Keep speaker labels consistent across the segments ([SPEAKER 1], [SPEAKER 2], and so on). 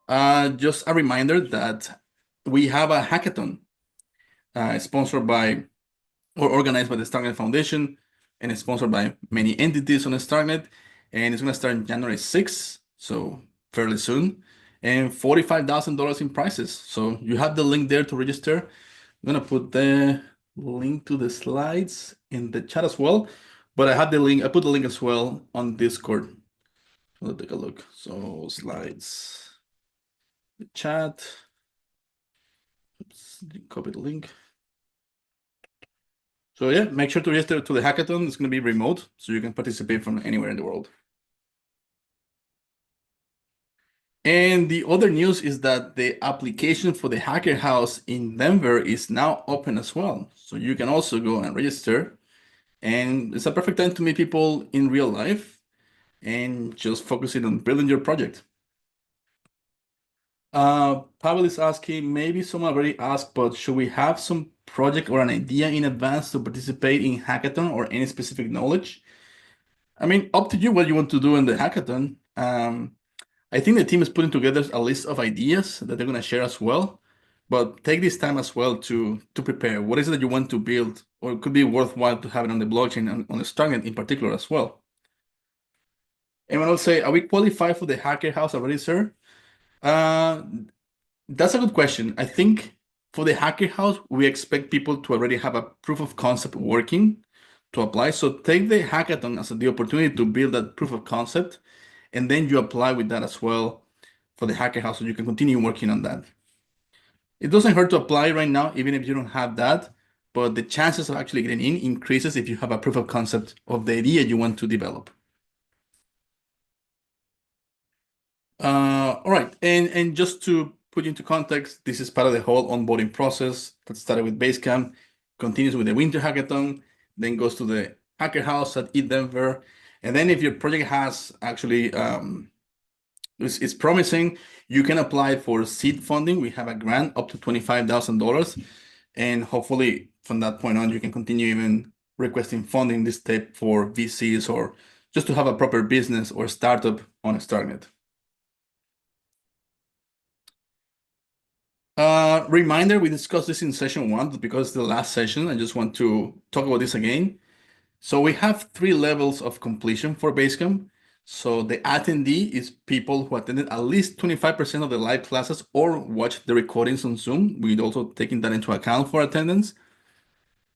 [SPEAKER 1] Just a reminder that we have a hackathon sponsored by or organized by the Starknet Foundation and it's sponsored by many entities on the Starknet. And it's going to start January 6th, so fairly soon, and $45,000 in prizes. So you have the link there to register. I'm going to put the link to the slides in the chat as well. But I put the link as well on Discord. Let's take a look. So slides, the chat. Oops, copy the link. So yeah, make sure to register to the hackathon. It's going to be remote, so you can participate from anywhere in the world. And the other news is that the application for the Hacker House in Denver is now open as well. So you can also go and register. And it's a perfect time to meet people in real life and just focusing on building your project. Pavel is asking, maybe someone already asked, but should we have some project or an idea in advance to participate in hackathon or any specific knowledge? I mean, up to you what you want to do in the hackathon. I think the team is putting together a list of ideas that they're going to share as well. But take this time as well to prepare. What is it that you want to build, or it could be worthwhile to have it on the blockchain and on the Starknet in particular as well. And I'll say, are we qualified for the Hacker House already, sir? That's a good question. I think for the Hacker House, we expect people to already have a proof of concept working to apply. So take the hackathon as the opportunity to build that proof of concept, and then you apply with that as well for the Hacker House, so you can continue working on that. It doesn't hurt to apply right now, even if you don't have that, but the chances of actually getting in increases if you have a proof of concept of the idea you want to develop. All right, and just to put you into context, this is part of the whole onboarding process that started with Basecamp, continues with the Winter Hackathon, then goes to the Hacker House at eDenver, and then if your project has actually it's promising, you can apply for seed funding. We have a grant up to $25,000, and hopefully from that point on, you can continue even requesting funding this step for VCs or just to have a proper business or startup on a Starknet. Reminder, we discussed this in session 1, but because it's the last session, I just want to talk about this again. So we have 3 levels of completion for Basecamp. So the attendee is people who attended at least 25% of the live classes or watched the recordings on Zoom. We'd also taking that into account for attendance.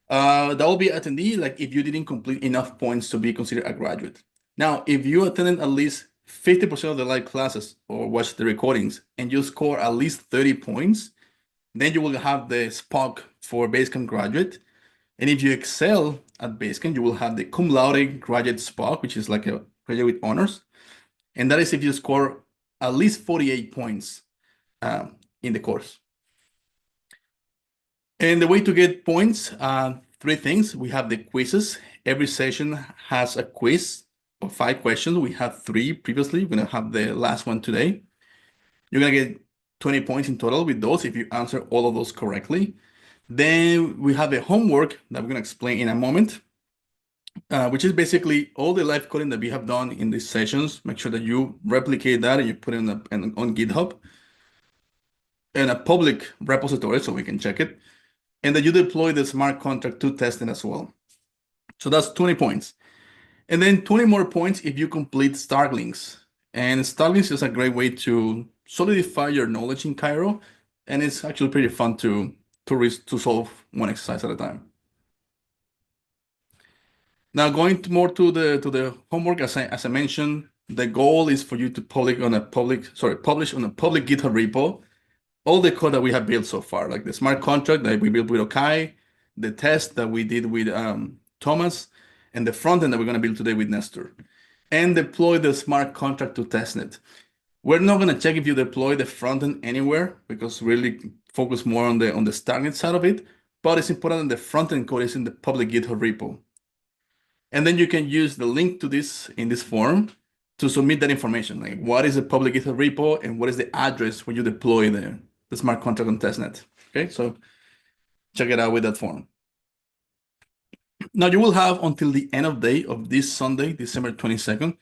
[SPEAKER 1] That will be attendee, like if you didn't complete enough points to be considered a graduate. Now, if you attended at least 50% of the live classes or watched the recordings and you score at least 30 points, then you will have the SPOC for Basecamp graduate. And if you excel at Basecamp, you will have the cum laude graduate SPOC, which is like a graduate with honors. And that is if you score at least 48 points in the course. And the way to get points, 3 things. We have the quizzes. Every session has a quiz of 5 questions. We have 3 previously. We're going to have the last one today. You're going to get 20 points in total with those if you answer all of those correctly. Then we have the homework that we're going to explain in a moment, which is basically all the live coding that we have done in these sessions. Make sure that you replicate that and you put it on GitHub in a public repository so we can check it. And that you deploy the smart contract to testing as well. So that's 20 points. And then 20 more points if you complete Starlinks. And Starlinks is a great way to solidify your knowledge in Cairo. And it's actually pretty fun to solve one exercise at a time. Now going more to the homework, as I mentioned, the goal is for you to publish on a public GitHub repo all the code that we have built so far, like the smart contract that we built with Okai, the test that we did with Thomas, and the front end that we're going to build today with Nestor, and deploy the smart contract to testnet. We're not going to check if you deploy the front end anywhere because really focus more on the Starknet side of it, but it's important that the front end code is in the public GitHub repo. And then you can use the link to this in this form to submit that information, like what is the public GitHub repo and what is the address where you deploy the smart contract on testnet. Okay, so check it out with that form. Now you will have until the end of day of this Sunday, December 22nd,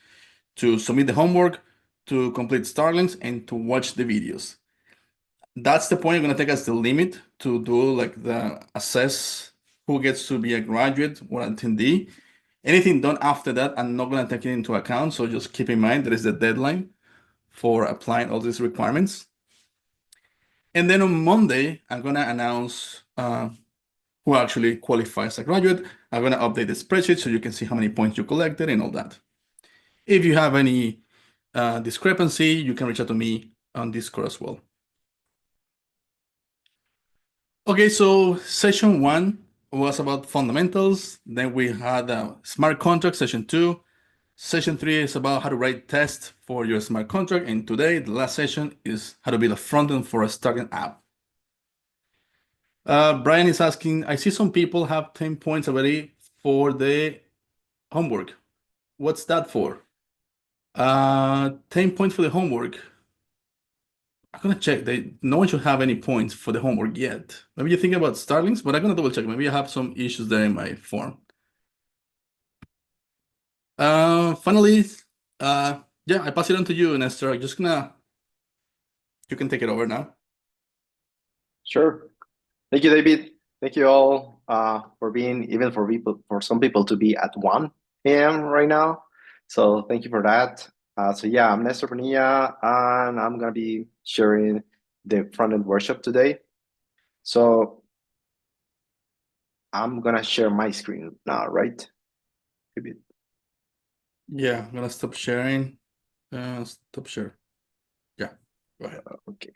[SPEAKER 1] to submit the homework, to complete Starlinks, and to watch the videos. That's the point. Going to take us the limit to do like the assess who gets to be a graduate or attendee. Anything done after that, I'm not going to take it into account. So just keep in mind there is the deadline for applying all these requirements. And then on Monday, I'm going to announce who actually qualifies as a graduate. I'm going to update the spreadsheet so you can see how many points you collected and all that. If you have any discrepancy, you can reach out to me on Discord as well. Okay, so session 1 was about fundamentals. Then we had smart contract, session 2. Session 3 is about how to write tests for your smart contract. And today, the last session is how to build a frontend for a Starknet app. Brian is asking, I see some people have 10 points already for the homework. What's that for? 10 points for the homework. I'm gonna check. No one should have any points for the homework yet. Maybe you think about Starlinks, but I'm gonna double check. Maybe I have some issues there in my form. Finally, yeah, I pass it on to you, Nestor. You can take it over now.
[SPEAKER 2] Sure. Thank you, David. Thank you all for being, even for some people to be at 1 a.m. right now. So thank you for that. So yeah, I'm Nestor Bonilla, and I'm gonna be sharing the front-end workshop today. So I'm gonna share my screen now, right? David?
[SPEAKER 1] Yeah, I'm gonna stop sharing. Stop share. Yeah, go ahead.
[SPEAKER 2] Okay.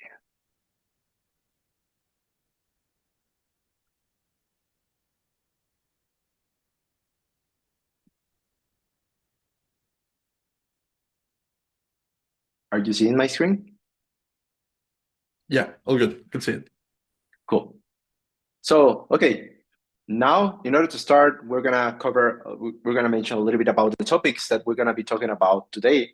[SPEAKER 2] Are you seeing my screen?
[SPEAKER 1] Yeah, all good. Can see it.
[SPEAKER 2] Cool. So, okay, now in order to start, we're gonna mention a little bit about the topics that we're gonna be talking about today.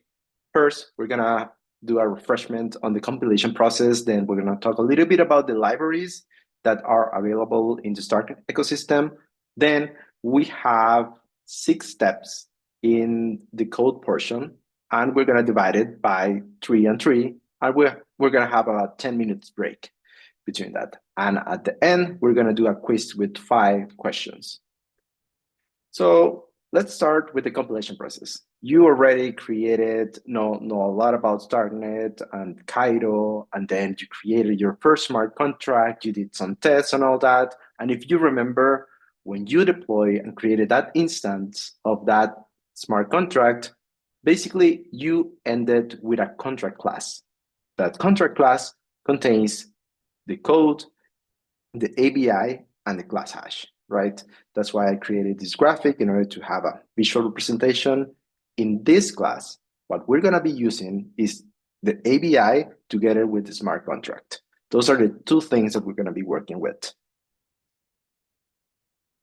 [SPEAKER 2] First, we're gonna do a refreshment on the compilation process. Then we're gonna talk a little bit about the libraries that are available in the Starknet ecosystem. Then we have 6 steps in the code portion, and we're gonna divide it by 3 and 3, and we're gonna have a 10 minutes break between that. And at the end, we're gonna do a quiz with 5 questions. So let's start with the compilation process. You already know a lot about Starknet and Cairo, and then you created your first smart contract, you did some tests and all that. And if you remember, when you deploy and created that instance of that smart contract, basically you ended with a contract class. That contract class contains the code, the ABI, and the class hash, right? That's why I created this graphic in order to have a visual representation. In this class, what we're gonna be using is the ABI together with the smart contract. Those are the 2 things that we're gonna be working with.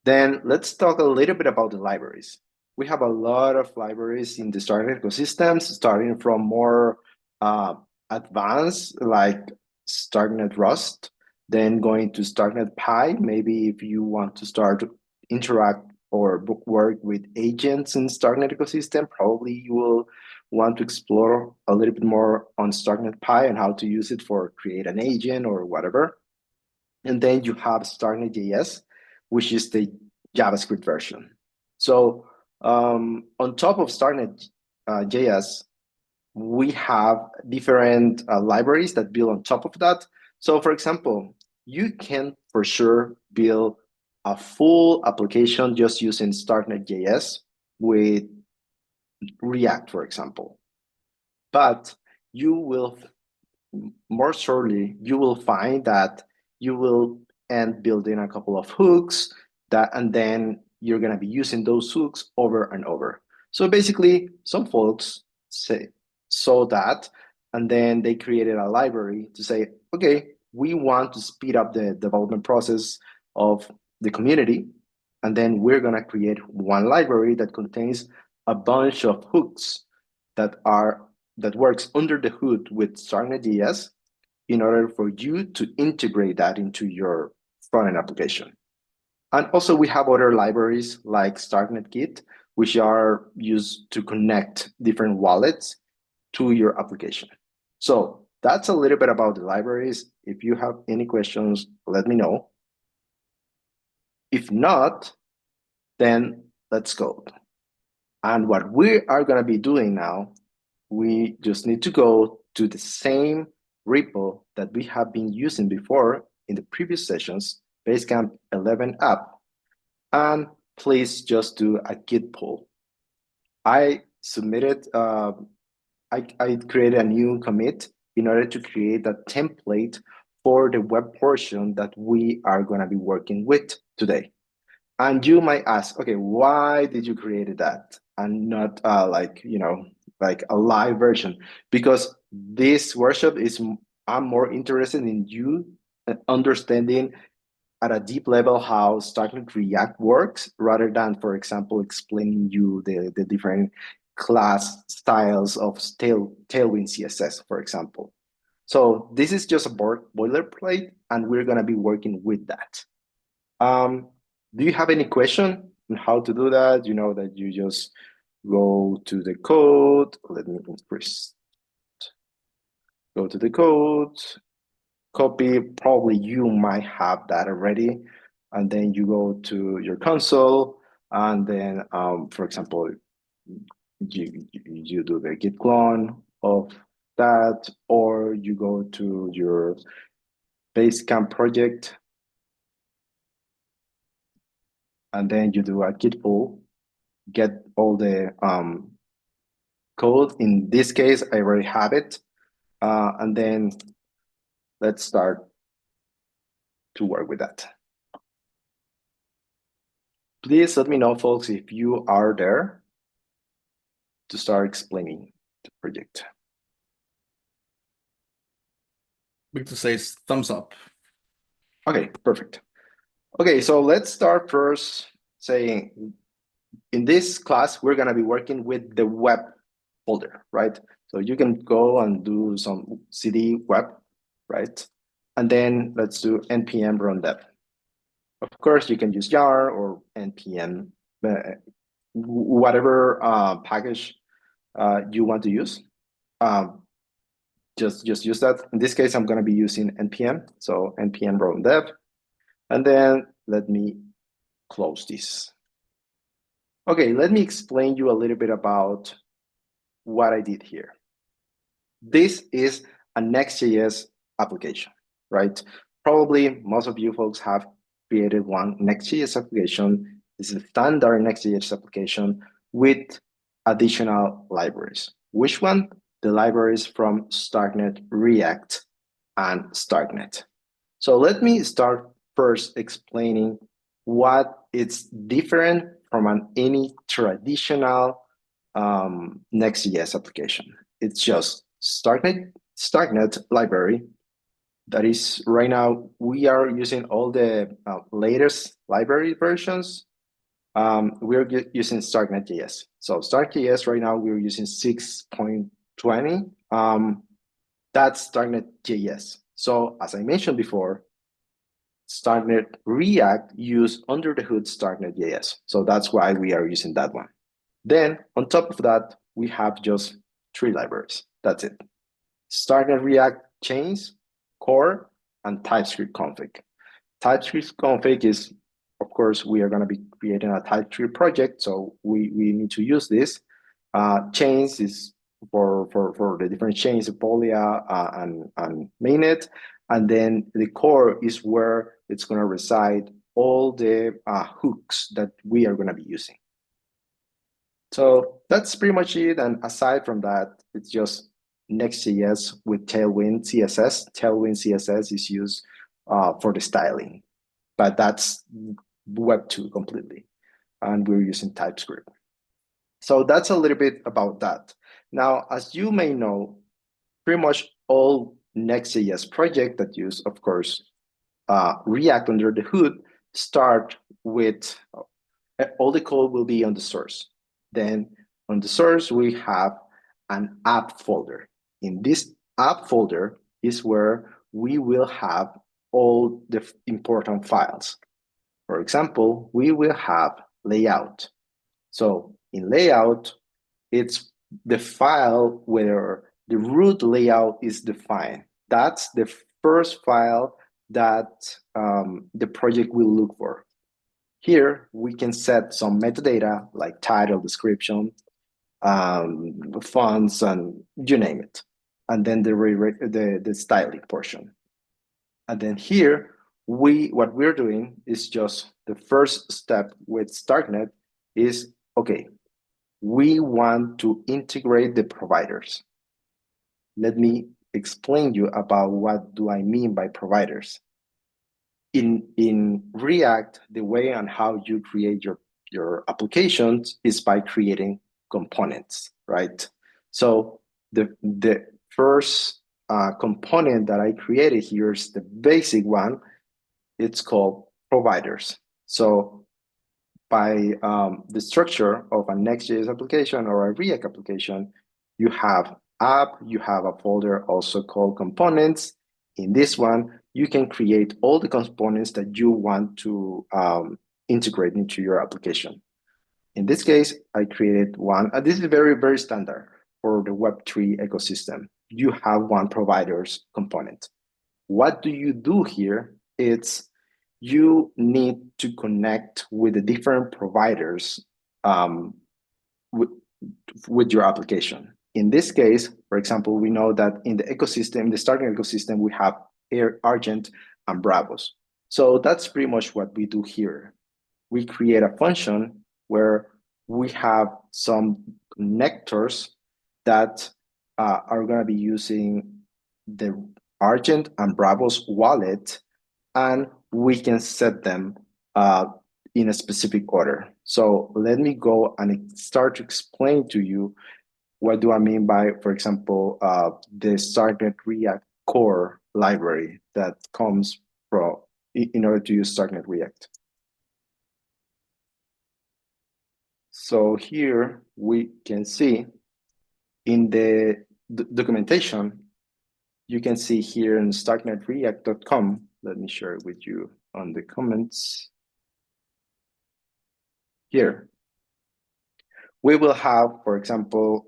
[SPEAKER 2] Then let's talk a little bit about the libraries. We have a lot of libraries in the Starknet ecosystems, starting from more advanced, like Starknet Rust, then going to Starknet Pi. Maybe if you want to start to interact or work with agents in Starknet ecosystem, probably you will want to explore a little bit more on Starknet Pi and how to use it for create an agent or whatever. And then you have Starknet.js, which is the JavaScript version. So on top of Starknet.js, we have different libraries that build on top of that. So for example, you can for sure build a full application just using Starknet.js with React, for example. But you will, more surely, you will find that you will end building a couple of hooks and then you're going to be using those hooks over and over. So basically, some folks saw that, and then they created a library to say, okay, we want to speed up the development process of the community, and then we're going to create one library that contains a bunch of hooks that works under the hood with Starknet.js in order for you to integrate that into your front-end application. And also we have other libraries like StarkNet Kit, which are used to connect different wallets to your application. So that's a little bit about the libraries. If you have any questions, let me know. If not, then let's go. And what we are going to be doing now, we just need to go to the same repo that we have been using before in the previous sessions, Basecamp 11 app. And please just do a git pull. I submitted, I created a new commit in order to create a template for the web portion that we are going to be working with today. And you might ask, okay, why did you create that and not like a live version? Because this workshop is, I'm more interested in you understanding at a deep level how Starknet-React works, rather than, for example, explaining you the different class styles of Tailwind CSS, for example. So this is just a boilerplate, and we're going to be working with that. Do you have any question on how to do that? You know that you just go to the code. Let me increase. Go to the code, copy. Probably you might have that already. And then you go to your console. And then, for example, you do the git clone of that, or you go to your Basecamp project. And then you do a git pull, get all the code. In this case, I already have it. And then let's start to work with that. Please let me know, folks, if you are there to start explaining the project.
[SPEAKER 1] Victor says thumbs up.
[SPEAKER 2] Okay, perfect. Okay, so let's start first saying, in this class, we're going to be working with the web folder, right? So you can go and do some cd web, right? And then let's do npm run dev. Of course, you can use jar or npm, whatever package you want to use. Just use that. In this case, I'm going to be using npm. So npm run dev. And then let me close this. Okay, let me explain you a little bit about what I did here. This is a Next.js application, right? Probably most of you folks have created one Next.js application. This is a standard Next.js application with additional libraries. Which one? The libraries from Starknet-React and Starknet. So let me start first explaining what is different from any traditional Next.js application. It's just Starknet library. That is, right now, we are using all the latest library versions. We're using Starknet.js. So Starknet.js right now, we're using 6.20. That's Starknet.js. So as I mentioned before, Starknet-React use under the hood Starknet.js. So that's why we are using that one. Then on top of that, we have just 3 libraries. That's it. Starknet-React chains, core, and TypeScript config. TypeScript config is, of course, we are going to be creating a TypeScript project, so we need to use this. Chains is for the different chains, Polia and mainnet. And then the core is where it's going to reside all the hooks that we are going to be using. So that's pretty much it. And aside from that, it's just Next.js with Tailwind CSS. Tailwind CSS is used for the styling, but that's Web 2 completely. And we're using TypeScript. So that's a little bit about that. Now, as you may know, pretty much all Next.js projects that use, of course, React under the hood start with, all the code will be on the source. Then on the source, we have an app folder. In this app folder is where we will have all the important files. For example, we will have layout. So in layout, it's the file where the root layout is defined. That's the first file that the project will look for. Here, we can set some metadata like title, description, fonts, and you name it. And then the styling portion. And then here, what we're doing is just the first step with Starknet is, okay, we want to integrate the providers. Let me explain you about what do I mean by providers. In React, the way on how you create your applications is by creating components, right? So the first component that I created here is the basic one. It's called providers. So by the structure of a Next.js application or a React application, you have app, you have a folder also called components. In this one, you can create all the components that you want to integrate into your application. In this case, I created one. This is very, very standard for the Web3 ecosystem. You have one provider's component. What do you do here? It's you need to connect with the different providers with your application. In this case, for example, we know that in the ecosystem, the Starknet ecosystem, we have Argent and Bravos. So that's pretty much what we do here. We create a function where we have some connectors that are going to be using the Argent and Bravos wallet, and we can set them in a specific order. So let me go and start to explain to you what do I mean by, for example, the Starknet-React core library that comes from in order to use Starknet-React. So here we can see in the documentation, you can see here in starknetreact.com. Let me share it with you on the comments. Here, we will have, for example,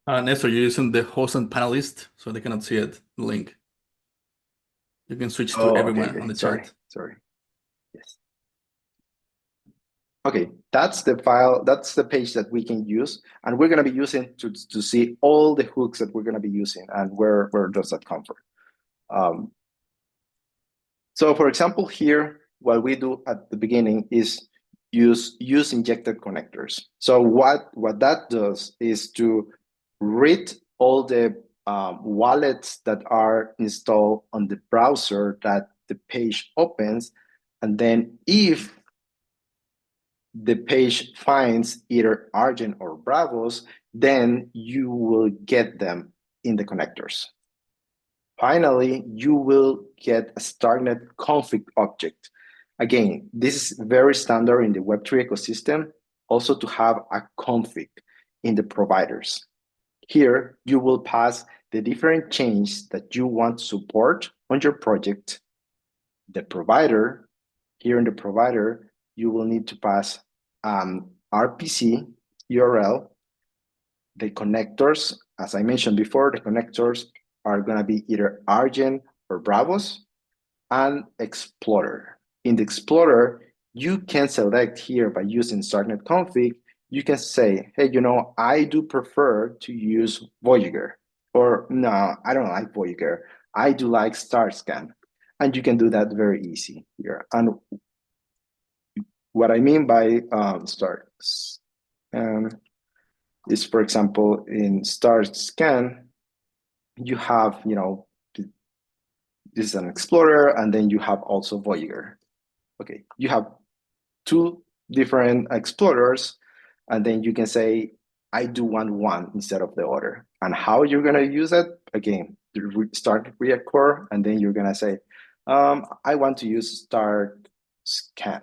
[SPEAKER 1] Nestor, you're using the host and panelist, so they cannot see it, the link. You can switch to everyone
[SPEAKER 2] okay.
[SPEAKER 1] on the
[SPEAKER 2] Sorry.
[SPEAKER 1] chat.
[SPEAKER 2] Yes. Okay, that's the file, that's the page that we can use, and we're going to be using to see all the hooks that we're going to be using and where does that come from. So for example, here, what we do at the beginning is use injected connectors. So what that does is to read all the wallets that are installed on the browser that the page opens, and then if the page finds either Argent or Bravos, then you will get them in the connectors. Finally, you will get a Starknet config object. Again, this is very standard in the Web3 ecosystem, also to have a config in the providers. Here, you will pass the different chains that you want to support on your project. The provider, here in the provider, you will need to pass RPC URL. The connectors, as I mentioned before, the connectors are going to be either Argent or Bravos, and Explorer. In the Explorer, you can select here by using Starknet config, you can say, hey, I do prefer to use Voyager, or no, I don't like Voyager. I do like StarScan. And you can do that very easy here. And what I mean by is, for example, in StarScan, you have, this is an Explorer, and then you have also Voyager. Okay, you have two different Explorers, and then you can say, I do want one instead of the other. And how you're gonna use it? Again, you start React Core, and then you're gonna say, I want to use StarScan.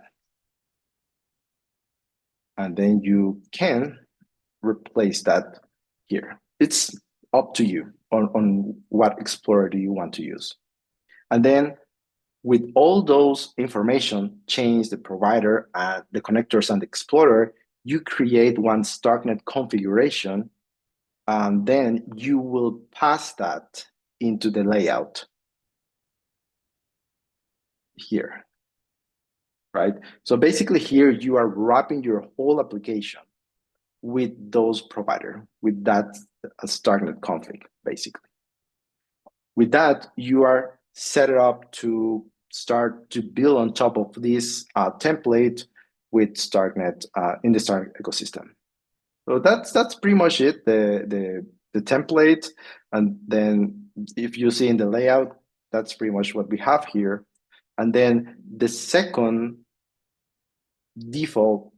[SPEAKER 2] And then you can replace that here. It's up to you on what Explorer do you want to use. And then with all those information, change the provider and the connectors and the Explorer, you create one Starknet configuration, and then you will pass that into the layout here, right? So basically here you are wrapping your whole application with those provider, with that Starknet config, basically. With that, you are set up to start to build on top of this template with Starknet in the Starknet ecosystem. So that's pretty much it, the template. And then if you see in the layout, that's pretty much what we have here. And then the second default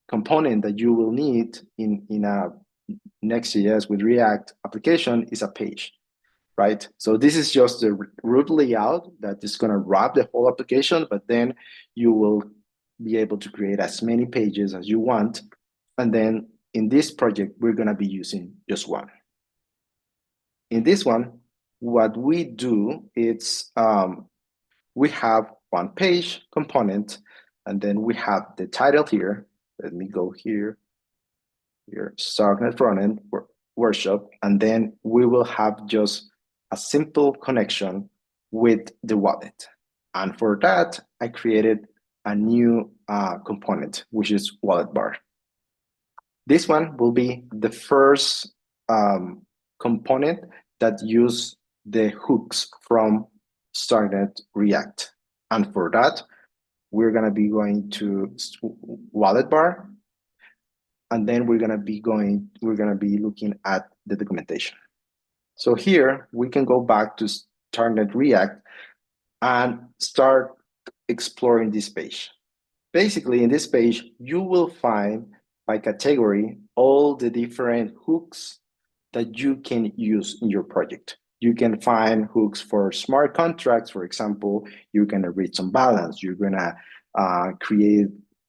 [SPEAKER 2] component that you will need in a Next.js with React application is a page, right? So this is just the root layout that is going to wrap the whole application, but then you will be able to create as many pages as you want. And then in this project, we're going to be using just one. In this one, what we do is we have one page component, and then we have the title here. Let me go here, Starknet Frontend Workshop, and then we will have just a simple connection with the wallet. And for that, I created a new component, which is wallet bar. This one will be the first component that use the hooks from Starknet-React. And for that, we're going to be going to wallet bar, and then we're going to be looking at the documentation. So here we can go back to Starknet-React and start exploring this page. Basically, in this page, you will find by category all the different hooks that you can use in your project. You can find hooks for smart contracts. For example, you're going to read some balance. You're going to create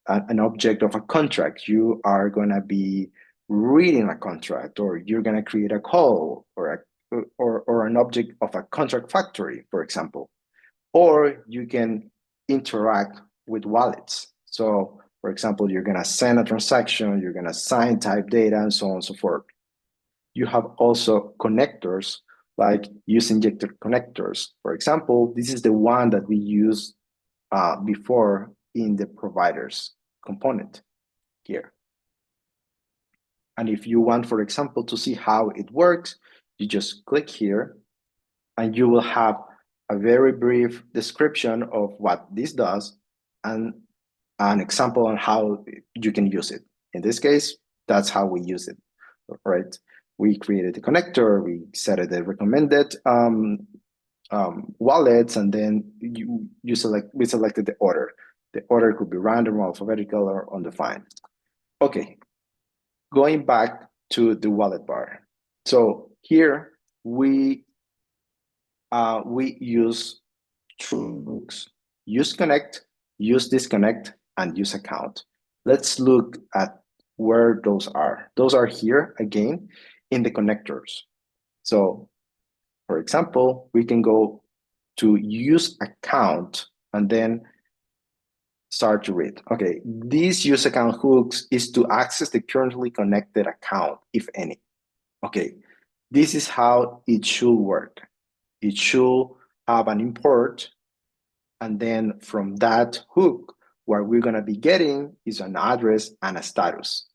[SPEAKER 2] an object of a contract. You are going to be reading a contract, or you're going to create a call or an object of a contract factory, for example. Or you can interact with wallets. So, for example, you're going to send a transaction, you're going to sign type data, and so on and so forth. You have also connectors like use-injected connectors. For example, this is the one that we used before in the providers component here. And if you want, for example, to see how it works, you just click here and you will have a very brief description of what this does and an example on how you can use it. In this case, that's how we use it, right? We created the connector, we set it the recommended wallets, and then we selected the order. The order could be random, alphabetical, or undefined. Okay, going back to the wallet bar. So here we use two hooks: use connect, use disconnect, and use account. Let's look at where those are. Those are here again in the connectors. So for example, we can go to use account and then start to read. Okay, these use account hooks is to access the currently connected account, if any. Okay, this is how it should work. It should have an import, and then from that hook, what we're going to be getting is an address and a status.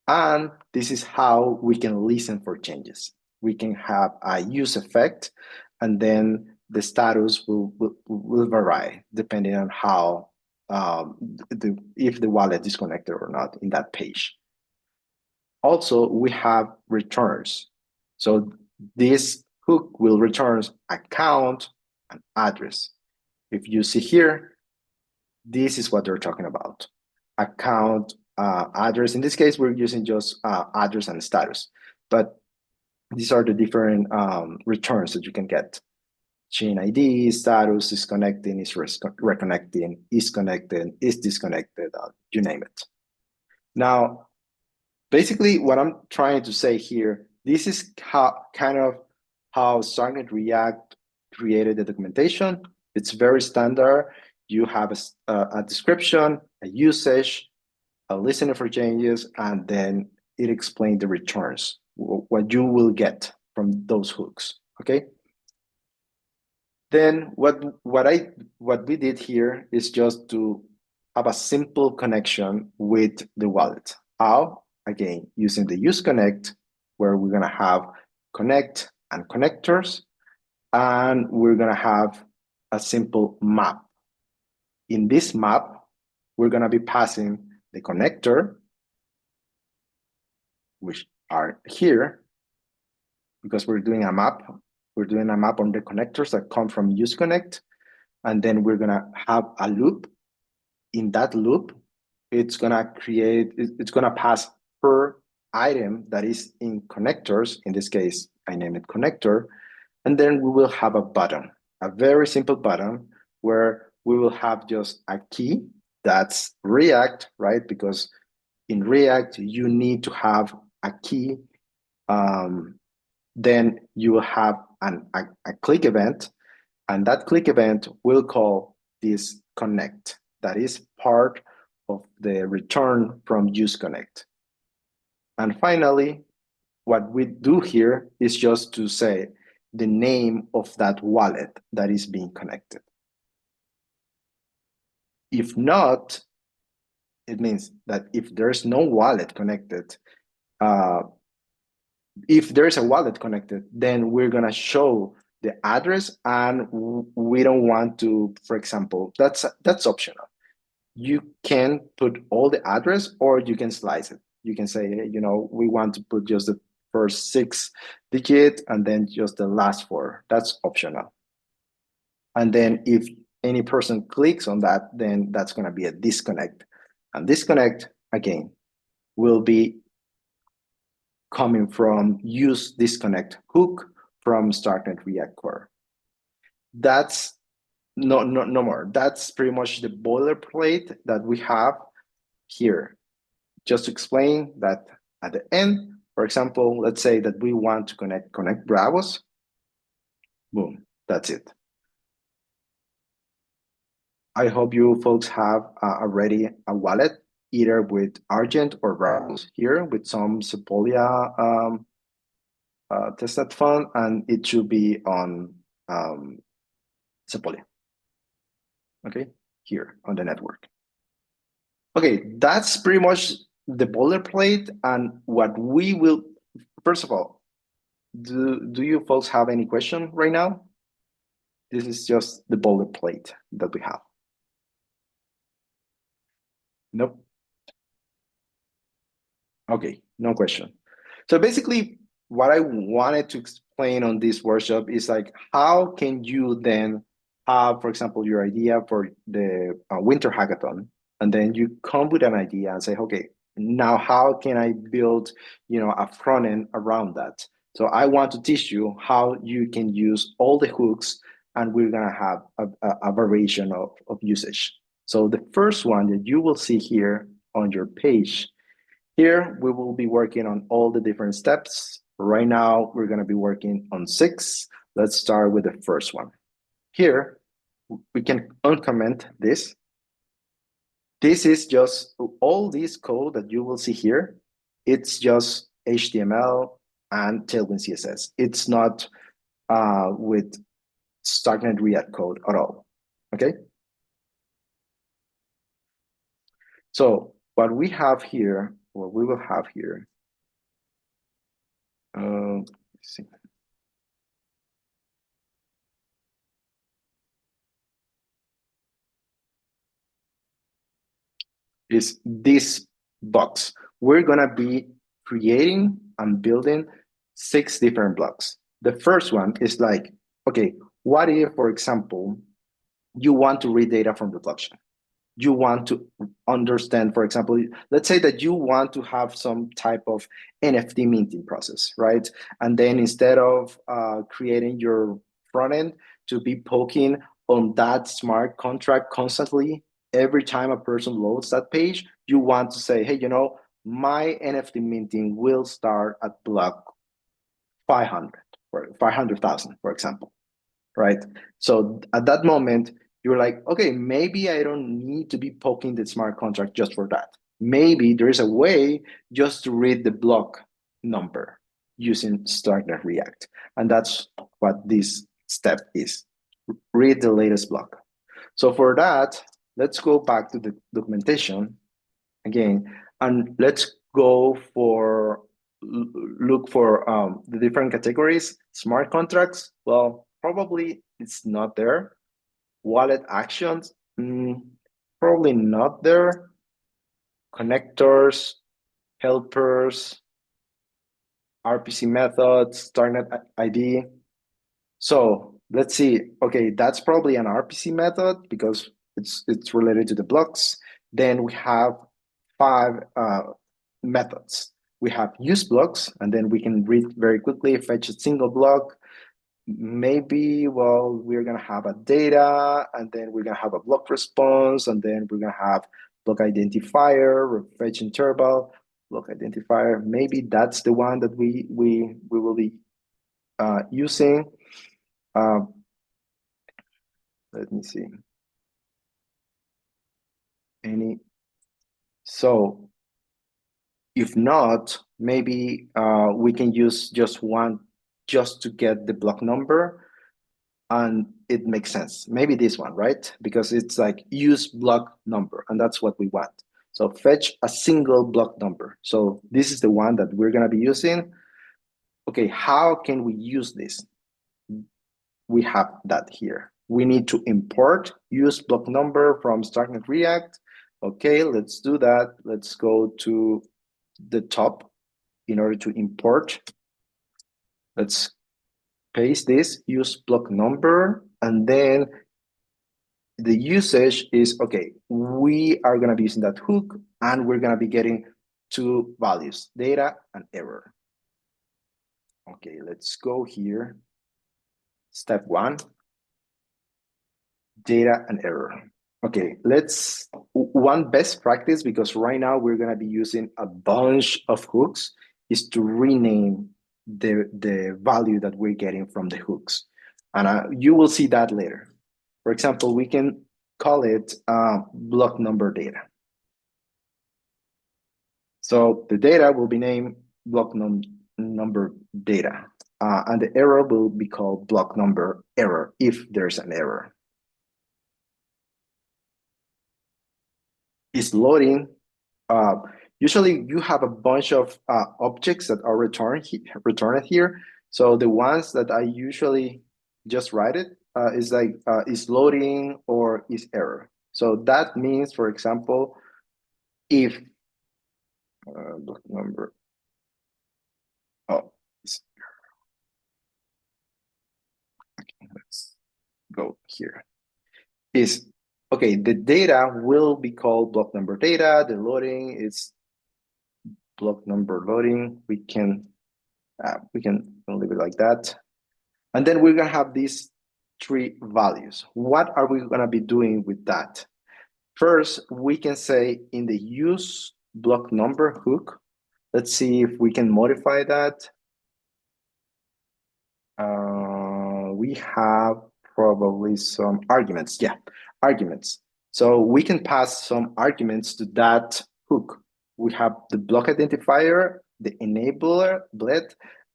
[SPEAKER 2] And this is how we can listen for changes. We can have a use effect, and then the status will vary depending on how if the wallet is connected or not in that page. Also, we have returns. So this hook will return account and address. If you see here, this is what they're talking about. Account, address. In this case, we're using just address and status, but these are the different returns that you can get. Chain ID, status, is connecting, is reconnecting, is connected, is disconnected, you name it. Now, basically what I'm trying to say here, this is kind of how Starknet-React created the documentation. It's very standard. You have a description, a usage, listening for changes, and then it explains the returns, what you will get from those hooks, okay? Then what we did here is just to have a simple connection with the wallet. How? Again, using the useConnect, where we're gonna have connect and connectors, and we're gonna have a simple map. In this map, we're gonna be passing the connector, which are here, because we're doing a map. We're doing a map on the connectors that come from useConnect, and then we're gonna have a loop. In that loop, it's gonna pass per item that is in connectors. In this case, I name it connector, and then we will have a button, a very simple button where we will have just a key that's React, right? Because in React, you need to have a key. Then you will have a click event, and that click event will call this connect. That is part of the return from useConnect. And finally, what we do here is just to say the name of that wallet that is being connected. If not, it means that if there's no wallet connected, if there's a wallet connected, then we're gonna show the address, and we don't want to, for example, that's optional. You can put all the address, or you can slice it. You can say, we want to put just the first 6 digits and then just the last 4. That's optional. And then if any person clicks on that, then that's gonna be a disconnect. And disconnect, again, will be coming from use disconnect hook from Starknet-React core. That's no more. That's pretty much the boilerplate that we have here. Just to explain that at the end, for example, let's say that we want to connect Bravos. Boom, that's it. I hope you folks have already a wallet, either with Argent or Bravos here with some Sepolia testnet fund, and it should be on Sepolia. Okay, here on the network. Okay, that's pretty much the boilerplate, and what we will, first of all, do you folks have any question right now? This is just the boilerplate that we have. Nope. Okay, no question. So basically, what I wanted to explain on this workshop is like, how can you then have, for example, your idea for the winter hackathon, and then you come with an idea and say, okay, now how can I build, a front end around that? So I want to teach you how you can use all the hooks, and we're gonna have a variation of usage. So the first one that you will see here on your page, here we will be working on all the different steps. Right now, we're gonna be working on 6. Let's start with the first one. Here, we can uncomment this. This is just all this code that you will see here. It's just HTML and Tailwind CSS. It's not with Starknet-React code at all, okay? So what we have here, what we will have here, let's see. Is this box. We're gonna be creating and building 6 different blocks. The first one is like, okay, what if, for example, you want to read data from the blockchain? You want to understand, for example, let's say that you want to have some type of NFT minting process, right? And then instead of creating your front end to be poking on that smart contract constantly, every time a person loads that page, you want to say, hey, my NFT minting will start at block 500 or 500,000, for example, right? So at that moment, you're like, okay, maybe I don't need to be poking the smart contract just for that. maybe there is a way just to read the block number using Starknet-React. And that's what this step is. Read the latest block. So for that, let's go back to the documentation again, and let's go for look for the different categories. Smart contracts, well, probably it's not there. Wallet actions, probably not there. Connectors, helpers, RPC methods, Starnet ID. So let's see. Okay, that's probably an RPC method because it's related to the blocks. Then we have 5 methods. We have use blocks, and then we can read very quickly, fetch a single block. Maybe, well, we're gonna have a data, and then we're gonna have a block response, and then we're gonna have block identifier, fetch interval, block identifier. Maybe that's the one that we will be using. Let me see. So if not, maybe we can use just one just to get the block number, and it makes sense. Maybe this one, right? Because it's like use block number, and that's what we want. So fetch a single block number. So this is the one that we're gonna be using. Okay, how can we use this? We have that here. We need to import use block number from Starknet-React. Okay, let's do that. Let's go to the top in order to import. Let's paste this use block number, and then the usage is, okay, we are going to be using that hook, and we're going to be getting 2 values, data and error. Okay, let's go here. Step 1, data and error. Okay, let's one best practice, because right now we're going to be using a bunch of hooks, is to rename the value that we're getting from the hooks. And you will see that later. For example, we can call it block number data. So the data will be named block number data, and the error will be called block number error if there's an error. Is loading. Usually you have a bunch of objects that are returned here. So the ones that I usually just write it is like is loading or is error. So that means, for example, if block number, oh, okay, let's go here. Is okay, the data will be called block number data. The loading is block number loading. We can leave it like that. And then we're gonna have these 3 values. What are we gonna be doing with that? First, we can say in the use block number hook, let's see if we can modify that. We have probably some arguments. Yeah, arguments. So we can pass some arguments to that hook. We have the block identifier, the enabler, bled,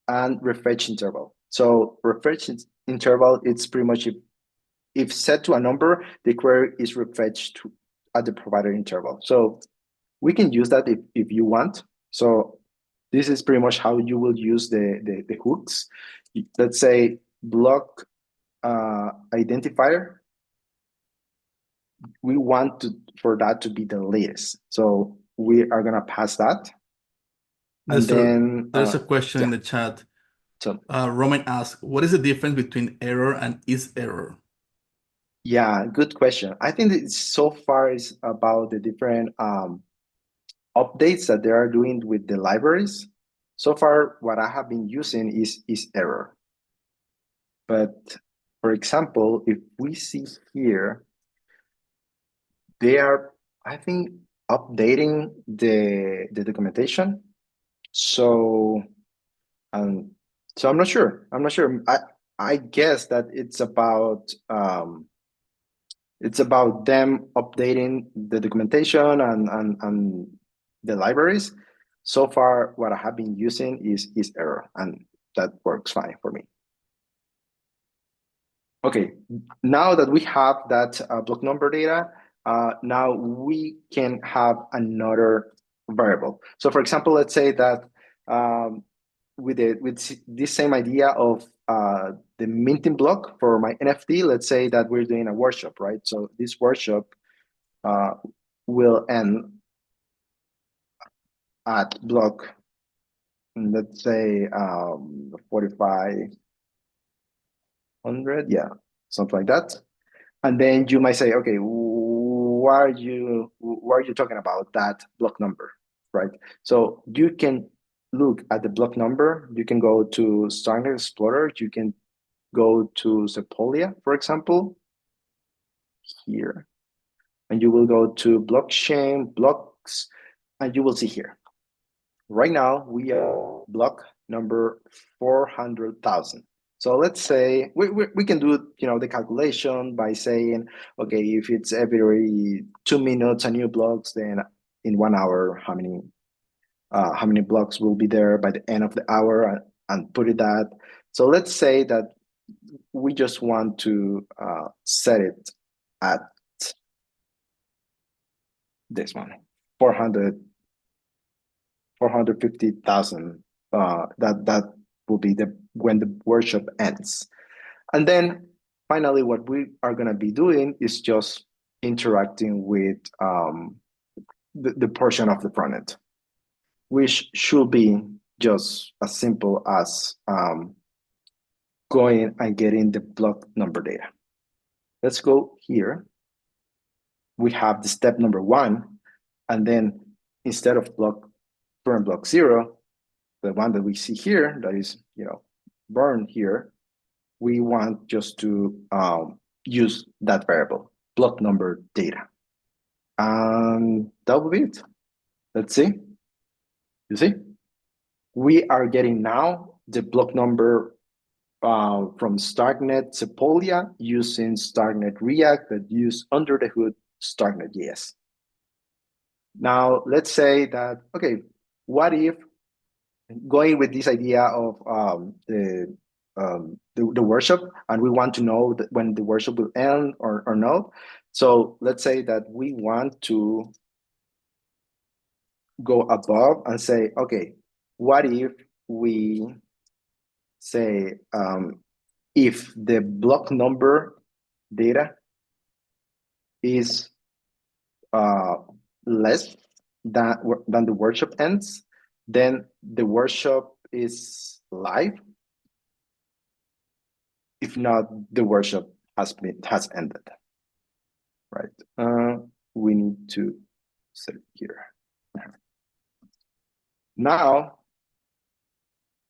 [SPEAKER 2] and refresh interval. So refresh interval, it's pretty much if set to a number, the query is refreshed at the provider interval. So we can use that if you want. So this is pretty much how you will use the hooks. Let's say block identifier. We want for that to be the latest. So we are gonna pass that. And then
[SPEAKER 1] there's a question in the chat. So Roman asks, what is the difference between error and is error?
[SPEAKER 2] Yeah, good question. I think that so far is about the different updates that they are doing with the libraries. So far, what I have been using is error. But for example, if we see here, they are, I think, updating the documentation. So so I'm not sure. I guess that it's about them updating the documentation and the libraries. So far, what I have been using is error, and that works fine for me. Okay, now that we have that block number data, now we can have another variable. So for example, let's say that with this same idea of the minting block for my NFT, let's say that we're doing a workshop, right? So this workshop will end at block, let's say 4,500, yeah, something like that. And then you might say, okay, why are you talking about that block number, right? So you can look at the block number. You can go to Starknet Explorer. You can go to Sepolia, for example, here, and you will go to blockchain blocks, and you will see here. Right now we are block number 400,000. So let's say we can do the calculation by saying, okay, if it's every 2 minutes a new blocks, then in 1 hour how many blocks will be there by the end of the hour, and put it that. So let's say that we just want to set it at this one, 450,000. That will be when the workshop ends. And then finally, what we are going to be doing is just interacting with the portion of the front end, which should be just as simple as going and getting the block number data. Let's go here. We have the step number 1, and then instead of current block 0, the one that we see here that is burned here, we want just to use that variable, block number data. And that will be it. Let's see. You see? We are getting now the block number from Starknet Sepolia using Starknet-React that use under the hood Starknet.js. Now, let's say that, okay, what if going with this idea of the workshop, and we want to know that when the workshop will end or not. So let's say that we want to go above and say, okay, what if we say if the block number data is less than the workshop ends, then the workshop is live. If not, the workshop has ended, right? We need to set it here. Now,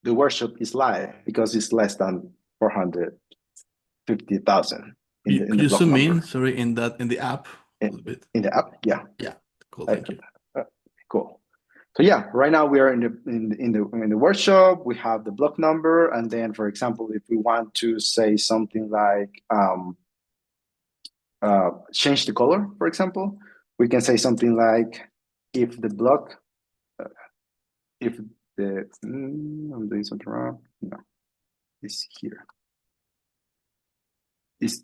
[SPEAKER 2] the workshop is live because it's less than 450,000 in the
[SPEAKER 1] Could you
[SPEAKER 2] block
[SPEAKER 1] zoom
[SPEAKER 2] number.
[SPEAKER 1] in, sorry, in the app a little bit?
[SPEAKER 2] In the app, yeah.
[SPEAKER 1] Yeah, cool, thank you.
[SPEAKER 2] Cool. So yeah, right now we are in the workshop. We have the block number, and then, for example, if we want to say something like change the color, for example, we can say something like if the block, if the I'm doing something wrong. No, it's here. If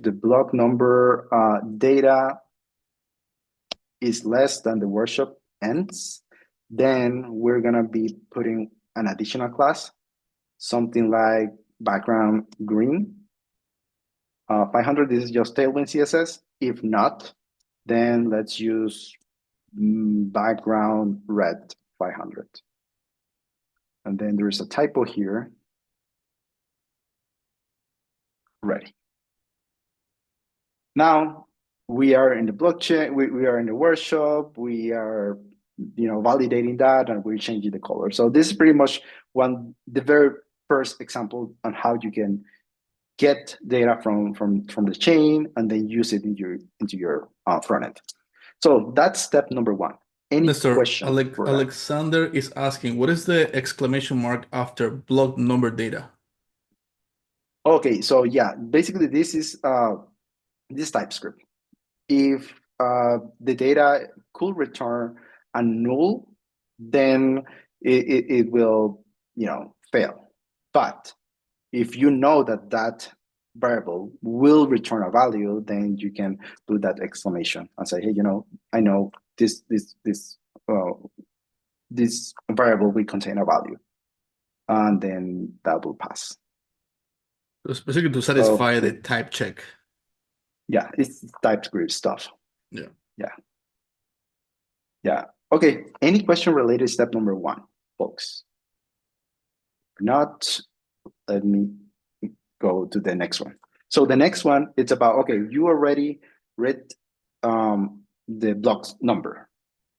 [SPEAKER 2] the block number data is less than the workshop ends, then we're gonna be putting an additional class, something like background green. 500, this is just Tailwind CSS. If not, then let's use background red 500. And then there is a typo here. Ready. Now we are in the blockchain, we are in the workshop, we are validating that, and we're changing the color. So this is pretty much the very first example on how you can get data from the chain and then use it into your front end. So that's step number 1. Any
[SPEAKER 1] Mr.
[SPEAKER 2] question?
[SPEAKER 1] Alexander is asking, what is the exclamation mark after block number data?
[SPEAKER 2] Okay, so yeah, basically this is this TypeScript. If the data could return a null, then it will, fail. But if you know that that variable will return a value, then you can do that exclamation and say, hey, I know this variable will contain a value, and then that will pass.
[SPEAKER 1] So specifically to satisfy the type check.
[SPEAKER 2] Yeah, it's TypeScript stuff.
[SPEAKER 1] Yeah.
[SPEAKER 2] Yeah. Okay. Any question related to step number 1, folks? If not, let me go to the next one. So the next one, it's about, okay, you already read the blocks number,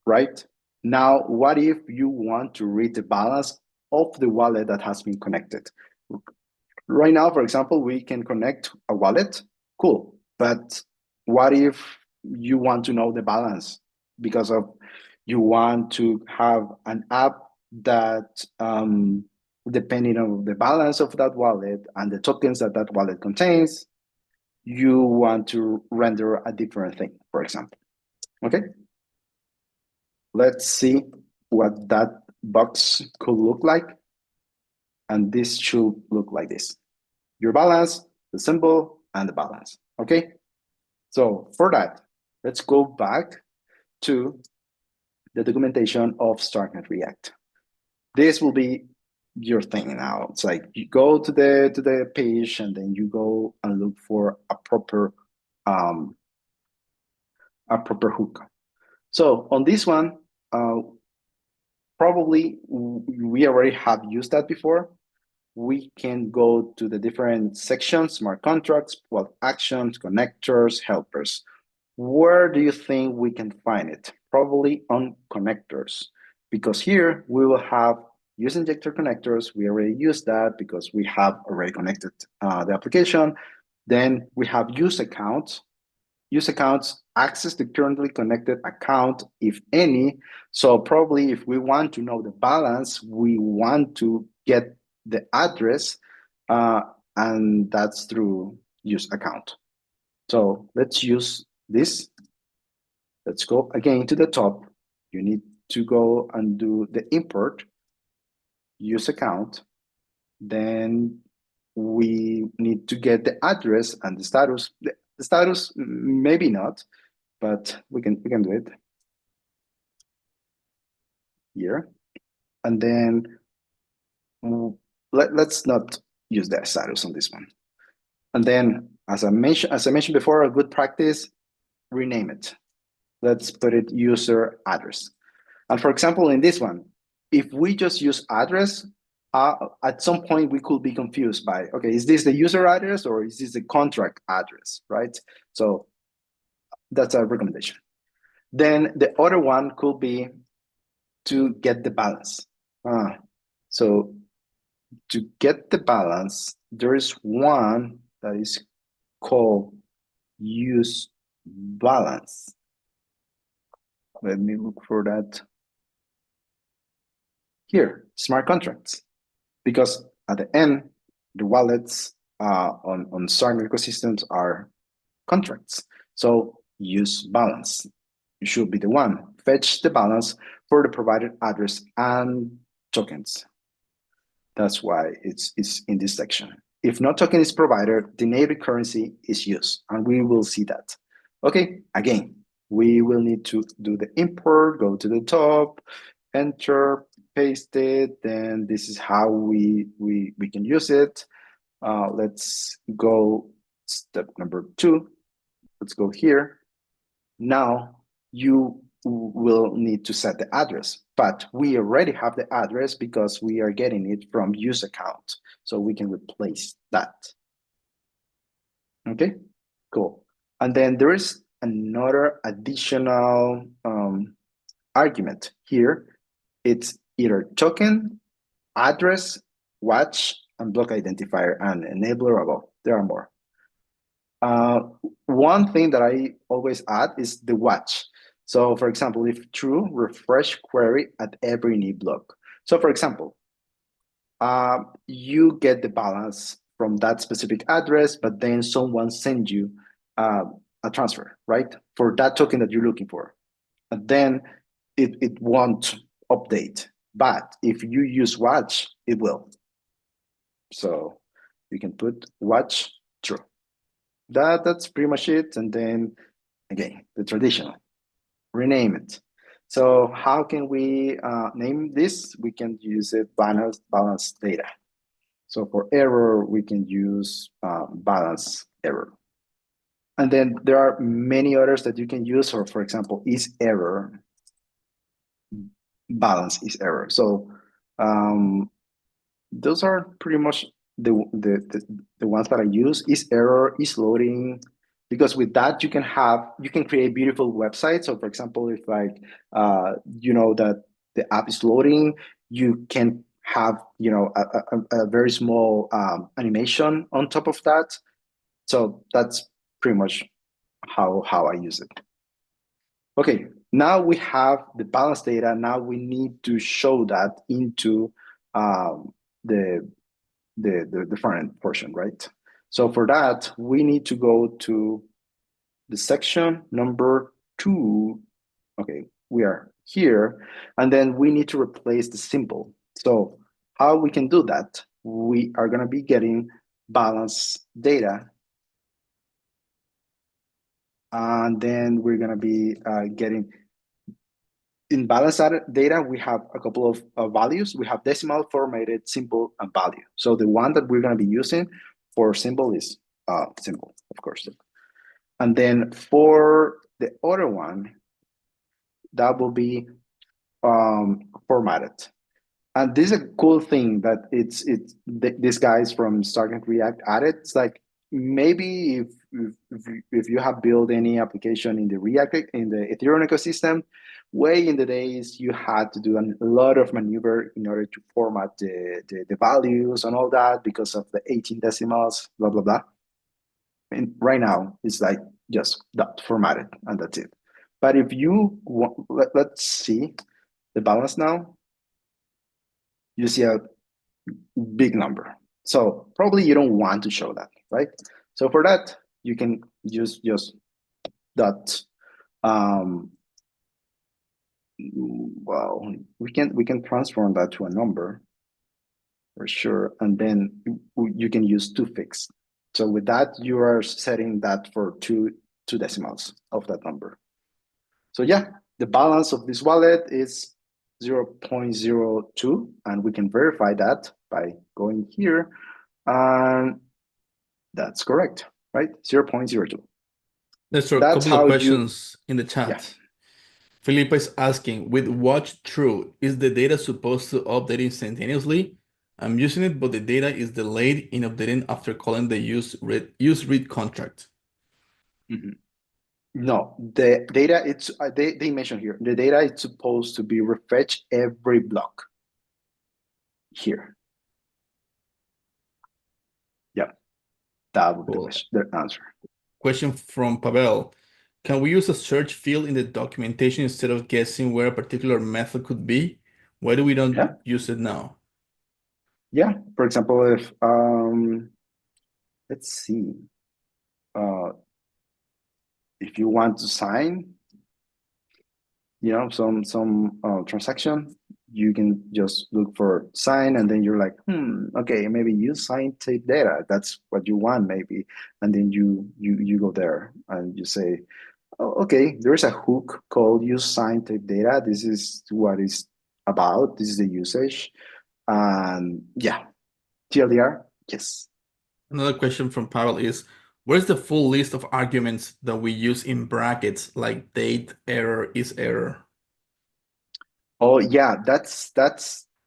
[SPEAKER 2] right? Now, what if you want to read the balance of the wallet that has been connected? Right now, for example, we can connect a wallet. Cool. But what if you want to know the balance because of you want to have an app that depending on the balance of that wallet and the tokens that that wallet contains, you want to render a different thing, for example. Okay. Let's see what that box could look like. And this should look like this. Your balance, the symbol, and the balance. Okay. So for that, let's go back to the documentation of Starknet-React. This will be your thing now. It's like you go to the page and then you go and look for a proper hook. So on this one, probably we already have used that before. We can go to the different sections, smart contracts, well, actions, connectors, helpers. Where do you think we can find it? Probably on connectors, because here we will have use injector connectors. We already used that because we have already connected the application. Then we have use accounts. Use accounts access the currently connected account, if any. So probably if we want to know the balance, we want to get the address, and that's through use account. So let's use this. Let's go again to the top. You need to go and do the import, use account. Then we need to get the address and the status. The status, maybe not, but we can do it here. And then let's not use the status on this one. And then, as I mentioned before, a good practice, rename it. Let's put it user address. And for example, in this one, if we just use address, at some point we could be confused by, okay, is this the user address or is this the contract address, right? So that's a recommendation. Then the other one could be to get the balance. So to get the balance, there is one that is called useBalance. Let me look for that. Here, smart contracts. Because at the end, the wallets on Starknet ecosystems are contracts. So useBalance. You should be the one. Fetch the balance for the provided address and tokens. That's why it's in this section. If no token is provided, the native currency is used, and we will see that. Okay, again, we will need to do the import, go to the top, enter, paste it, then this is how we can use it. Let's go step number 2. Let's go here. Now you will need to set the address, but we already have the address because we are getting it from use account. So we can replace that. Okay, cool. And then there is another additional argument here. It's either token, address, watch, and block identifier, and enabler above. There are more. One thing that I always add is the watch. So for example, if true, refresh query at every new block. So for example, you get the balance from that specific address, but then someone sends you a transfer, right? For that token that you're looking for. And then it won't update. But if you use watch, it will. So you can put watch true. That's pretty much it. And then again, the traditional, rename it. So how can we name this? We can use it balance data. So for error, we can use balance error. And then there are many others that you can use, or for example, is error, balance is error. So those are pretty much the ones that I use. Is error, is loading, because with that you can create beautiful websites. So for example, if like you know that the app is loading, you can have a very small animation on top of that. So that's pretty much how I use it. Okay, now we have the balance data. Now we need to show that into the the front end portion, right? So for that, we need to go to the section number 2. Okay, we are here, and then we need to replace the symbol. So how we can do that? We are going to be getting balance data, and then we're going to be getting in balance data, we have a couple of values. We have decimal, formatted, symbol, and value. So the one that we're going to be using for symbol is symbol, of course. And then for the other one, that will be formatted. And this is a cool thing that these guys from Starknet-React added. It's like maybe if you have built any application in the React in the Ethereum ecosystem, way in the days you had to do a lot of maneuver in order to format the values and all that because of the 18 decimals, blah blah blah. And right now it's like just that formatted and that's it. But if you want, let's see the balance now. You see a big number. So probably you don't want to show that, right? So for that, you can use just that. Well, we can transform that to a number for sure, and then you can use 2fix. So with that, you are setting that for two decimals of that number. So yeah, the balance of this wallet is 0.02, and we can verify that by going here, and that's correct, right? 0.02.
[SPEAKER 1] There's a
[SPEAKER 2] That's
[SPEAKER 1] couple of
[SPEAKER 2] how you,
[SPEAKER 1] questions in the
[SPEAKER 2] yeah.
[SPEAKER 1] chat. Felipe is asking, with watch true, is the data supposed to update instantaneously? I'm using it, but the data is delayed in updating after calling the use read contract.
[SPEAKER 2] Mhm. No, the data, they mentioned here, the data is supposed to be refreshed every block here. Yeah, that would be
[SPEAKER 1] Cool.
[SPEAKER 2] the answer.
[SPEAKER 1] Question from Pavel. Can we use a search field in the documentation instead of guessing where a particular method could be? Why do we don't
[SPEAKER 2] Yeah,
[SPEAKER 1] use it now?
[SPEAKER 2] yeah. For example, if let's see, uh, if you want to sign, some transaction, you can just look for sign, and then you're like, okay, maybe use sign tape data. That's what you want, maybe, and then you go there and you say, oh, okay, there's a hook called use sign tape data. This is what it's about. This is the usage, and yeah, TLDR, yes.
[SPEAKER 1] Another question from Pavel is, where's the full list of arguments that we use in brackets like date, error, is error?
[SPEAKER 2] Oh yeah, that's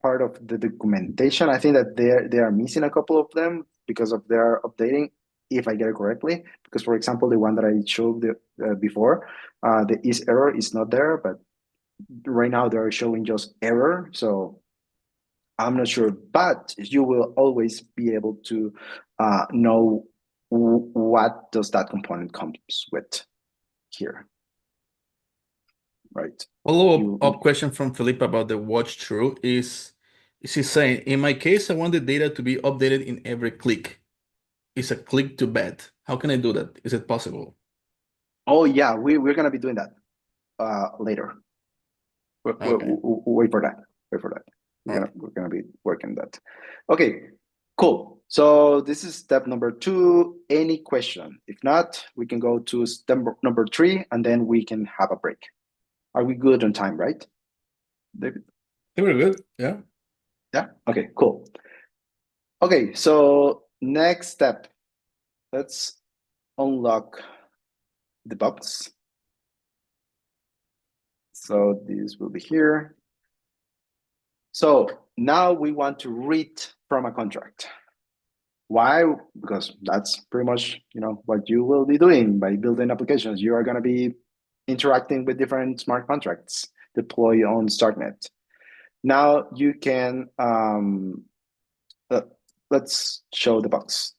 [SPEAKER 2] part of the documentation. I think that they are missing a couple of them because of their updating, if I get it correctly. Because for example, the one that I showed before, the is error is not there, but right now they're showing just error. So I'm not sure, but you will always be able to know what does that component comes with here, right?
[SPEAKER 1] Follow-up
[SPEAKER 2] You
[SPEAKER 1] question from Felipe about the watch true is he saying, in my case, I want the data to be updated in every click. It's a click to bet. How can I do that? Is it possible?
[SPEAKER 2] Oh yeah, we're gonna be doing that later.
[SPEAKER 1] Okay.
[SPEAKER 2] Wait for that. Wait for that.
[SPEAKER 1] All right.
[SPEAKER 2] We're gonna be working that. Okay, cool. So this is step number 2. Any question? If not, we can go to step number 3, and then we can have a break. Are we good on time, right, David?
[SPEAKER 1] They were good. Yeah.
[SPEAKER 2] Yeah. Okay. Cool. Okay. So next step, let's unlock the box. So this will be here. So now we want to read from a contract. Why? Because that's pretty much, what you will be doing by building applications. You are going to be interacting with different smart contracts deployed on Starknet. Now you can, let's show the box.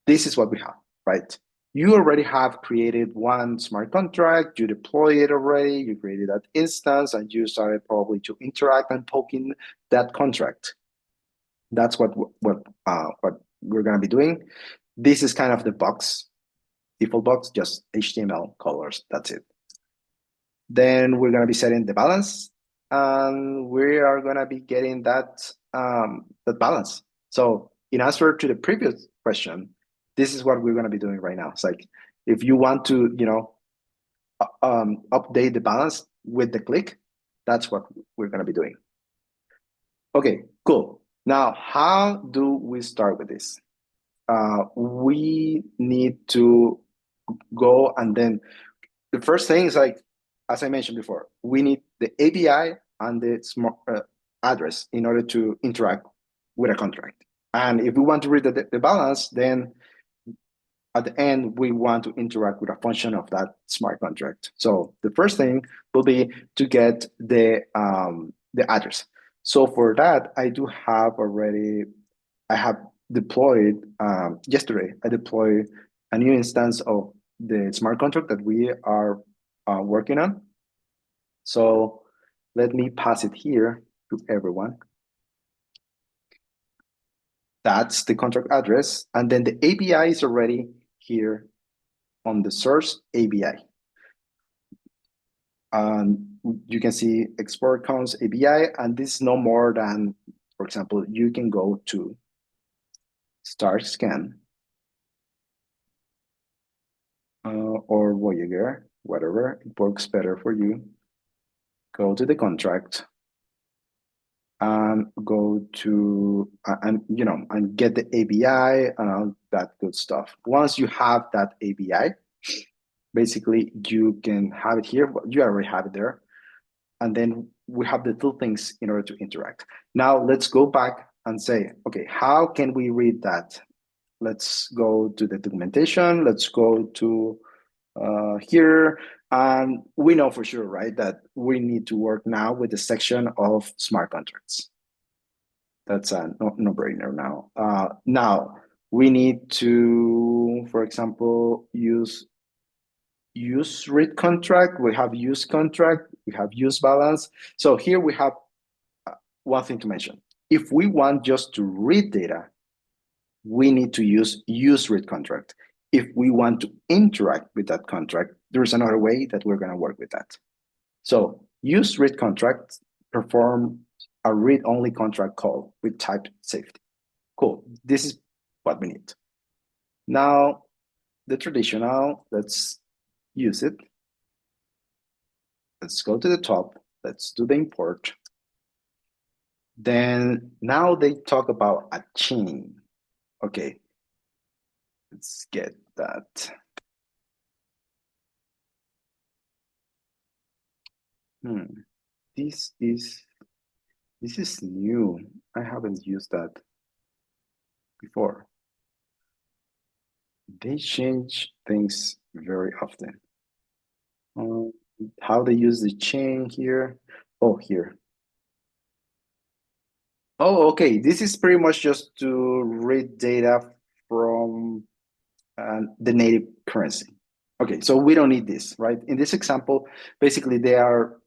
[SPEAKER 2] This is what we have, right? You already have created one smart contract, you deploy it already, you created that instance, and you started probably to interact and poking that contract. That's what we're going to be doing. This is kind of the box, default box, just HTML colors. That's it. Then we're going to be setting the balance, and we are going to be getting that balance. So in answer to the previous question, this is what we're going to be doing right now. It's like if you want to, update the balance with the click, that's what we're going to be doing. Okay, cool. Now, how do we start with this? We need to go, and then the first thing is, like, as I mentioned before, we need the API and the smart address in order to interact with a contract. And if we want to read the balance, then at the end, we want to interact with a function of that smart contract. So the first thing will be to get the address. So for that, I have deployed, yesterday, I deployed a new instance of the smart contract that we are working on. So let me pass it here to everyone. That's the contract address. And then the API is already here on the source API. You can see export cons API, and this is no more than, for example, you can go to start scan or Voyager, whatever it works better for you. Go to the contract and go to and get the API and all that good stuff. Once you have that API, basically you can have it here. You already have it there, and then we have the two things in order to interact. Now let's go back and say, okay, how can we read that? Let's go to the documentation. Let's go to here. And we know for sure, right, that we need to work now with the section of smart contracts. That's a no-brainer now. Now, we need to, for example, use read contract. We have use contract. We have useBalance. So here we have one thing to mention. If we want just to read data, we need to use read contract. If we want to interact with that contract, there's another way that we're going to work with that. So use read contract perform a read-only contract call with type safety. Cool. This is what we need. Now, the traditional, let's use it. Let's go to the top. Let's do the import. Then now they talk about a chain. Okay. Let's get that. This is new. I haven't used that before. They change things very often. How they use the chain here. Oh, here. Oh, okay. This is pretty much just to read data from the native currency. Okay, so we don't need this, right? In this example, basically they are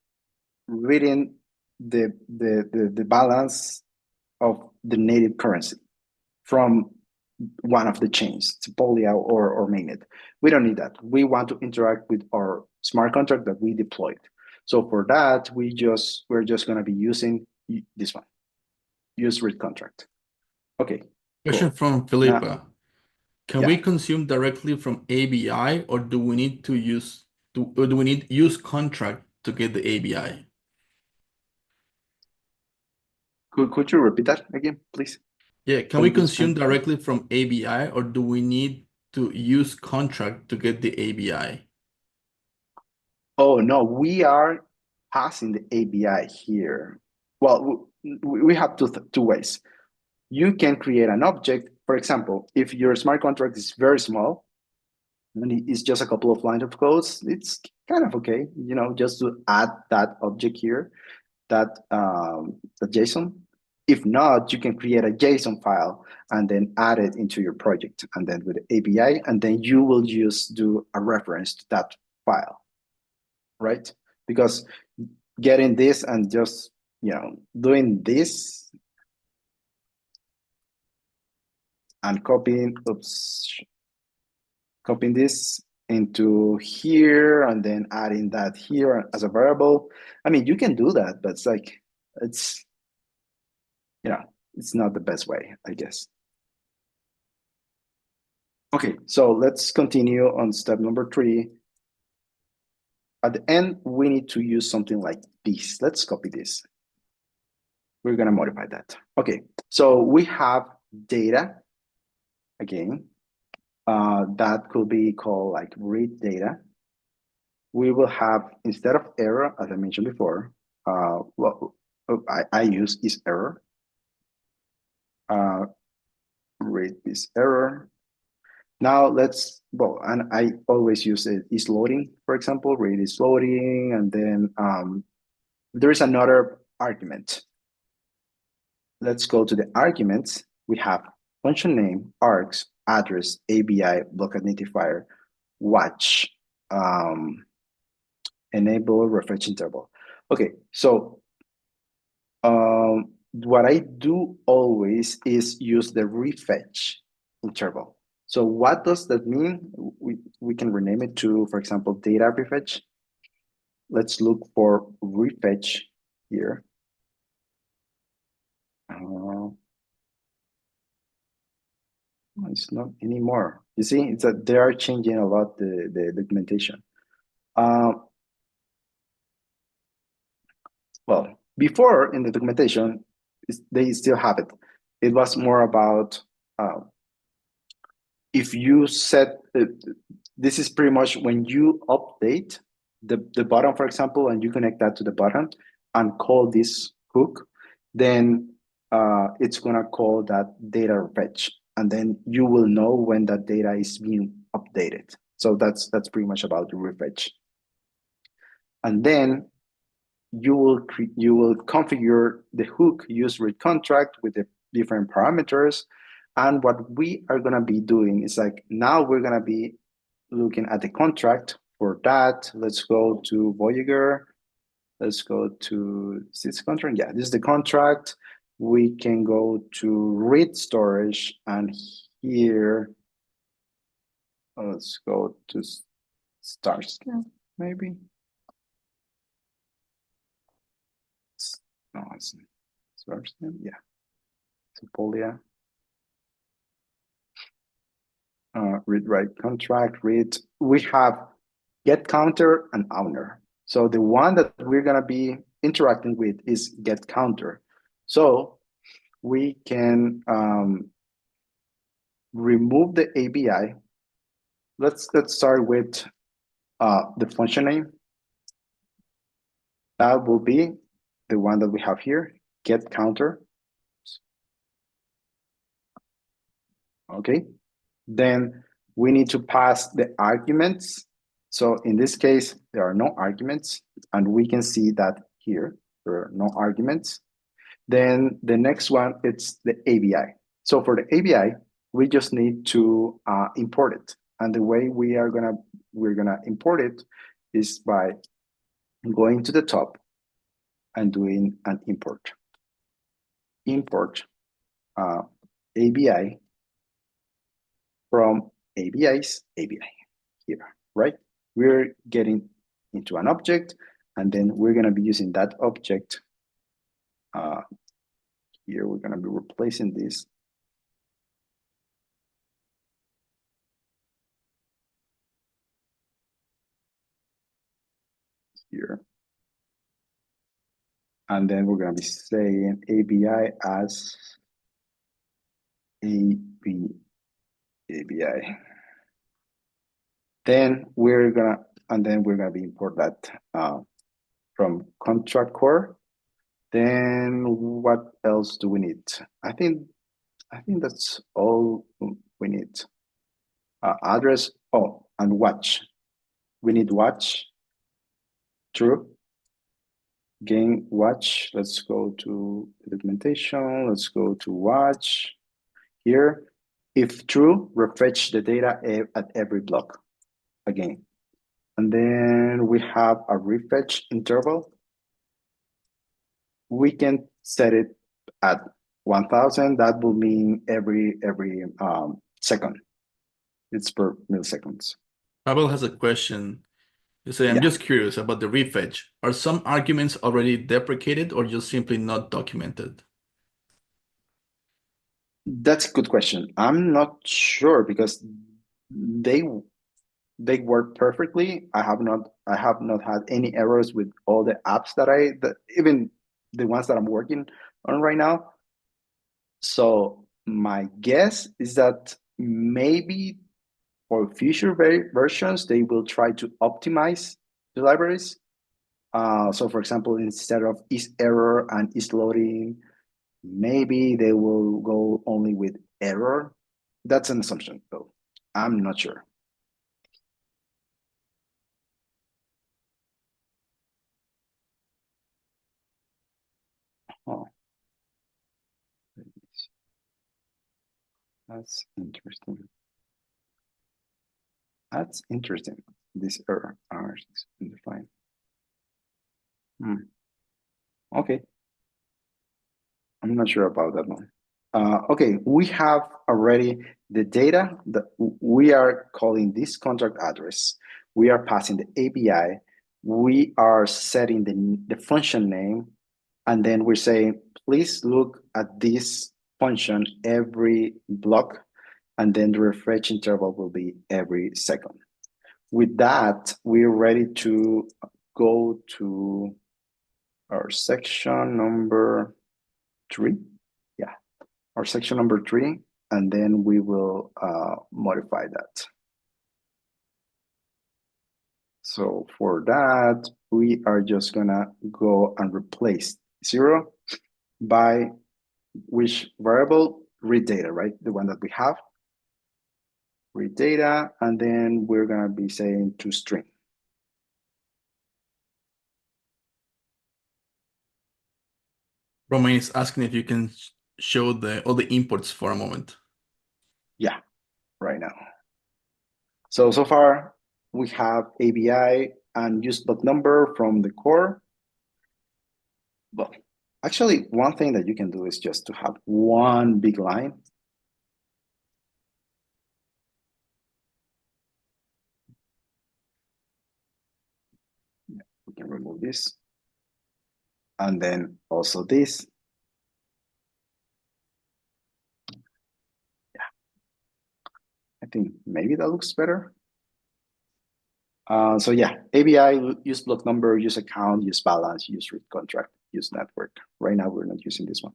[SPEAKER 2] reading the balance of the native currency from one of the chains, Polia or Mainnet. We don't need that. We want to interact with our smart contract that we deployed. So for that, we're just going to be using this one, use read contract. Okay.
[SPEAKER 1] Question
[SPEAKER 2] Cool.
[SPEAKER 1] from
[SPEAKER 2] Now,
[SPEAKER 1] Philippa. Can we
[SPEAKER 2] yeah.
[SPEAKER 1] consume directly from ABI, or do we need to use or do we need use contract to get the ABI?
[SPEAKER 2] Could you repeat that again, please?
[SPEAKER 1] Yeah, can we consume directly from ABI, or do we need to use contract to get the ABI?
[SPEAKER 2] Oh, no, we are passing the ABI here. Well, we have two ways. You can create an object. For example, if your smart contract is very small, and it's just a couple of lines of codes, it's kind of okay, just to add that object here, that JSON. If not, you can create a JSON file and then add it into your project, and then with the API, and then you will just do a reference to that file, right? Because getting this and just doing this and copying this into here and then adding that here as a variable. I mean, you can do that, but it's like, it's not the best way, I guess. Okay, so let's continue on step number 3. At the end, we need to use something like this. Let's copy this. We're gonna modify that. Okay, so we have data again. That could be called like read data. We will have, instead of error, as I mentioned before, I use is error. Read is error. Now and I always use it is loading, for example, read is loading, and then there is another argument. Let's go to the arguments. We have function name, args, address, ABI, block identifier, watch, enable refresh interval. Okay, so what I do always is use the refetch interval. So what does that mean? We can rename it to, for example, data refetch. Let's look for refetch here. It's not anymore. You see, it's that they are changing a lot the documentation. Well, before in the documentation, they still have it. It was more about if you set, this is pretty much when you update the button, for example, and you connect that to the button and call this hook, then it's gonna call that data fetch, and then you will know when that data is being updated. So that's pretty much about the refetch. And then you will configure the hook use read contract with the different parameters. And what we are gonna be doing is like, now we're gonna be looking at the contract. For that, let's go to Voyager. Let's go to this contract. Yeah, this is the contract. We can go to read storage, and here, let's go to Starknet, maybe. No, it's Starknet. Yeah, Polia. Read write contract, read. We have get counter and owner. So the one that we're gonna be interacting with is get counter. So we can remove the ABI. Let's start with the function name. That will be the one that we have here, get counter. Okay, then we need to pass the arguments. So in this case, there are no arguments, and we can see that here, there are no arguments. Then the next one, it's the ABI. So for the ABI, we just need to import it. And the way we're gonna import it is by going to the top and doing an import. Import ABI from ABI's ABI here, right? We're getting into an object, And then we're going to be using that object. Here, we're going to be replacing this. Here. And then we're going to be saying ABI as ABI. Then we're gonna be import that from contract core. Then what else do we need? I think that's all we need. Address, oh, and watch. We need watch, true. Gain watch. Let's go to documentation. Let's go to watch here. If true, refresh the data at every block again. And then we have a refresh interval. We can set it at 1000. That will mean every second. It's per milliseconds.
[SPEAKER 1] Pavel has a question. You say, I'm
[SPEAKER 2] Yeah,
[SPEAKER 1] just curious about the refetch. Are some arguments already deprecated or just simply not documented?
[SPEAKER 2] that's a good question. I'm not sure because they work perfectly. I have not had any errors with all the apps that even the ones that I'm working on right now. So my guess is that maybe for future versions, they will try to optimize the libraries. So for example, instead of isError and isLoading, maybe they will go only with error. That's an assumption, though. I'm not sure. Oh, that's interesting. That's interesting. This error is undefined. Okay. I'm not sure about that one. Okay, we have already the data that we are calling this contract address. We are passing the API. We are setting the function name. And then we're saying, please look at this function every block. And then the refresh interval will be every second. With that, we're ready to go to our section number 3. Yeah, our section number 3, and then we will modify that. So for that, we are just gonna go and replace 0 by which variable? Read data, right? The one that we have. Read data, and then we're gonna be saying to string.
[SPEAKER 1] Romain is asking if you can show all the imports for a moment.
[SPEAKER 2] Yeah, right now. So far, we have ABI and useBlockNumber from the core. But actually, one thing that you can do is just to have one big line. We can remove this. And then also this. Yeah, I think maybe that looks better. So yeah, ABI, use block number, use account, use balance, use read contract, use network. Right now, we're not using this one.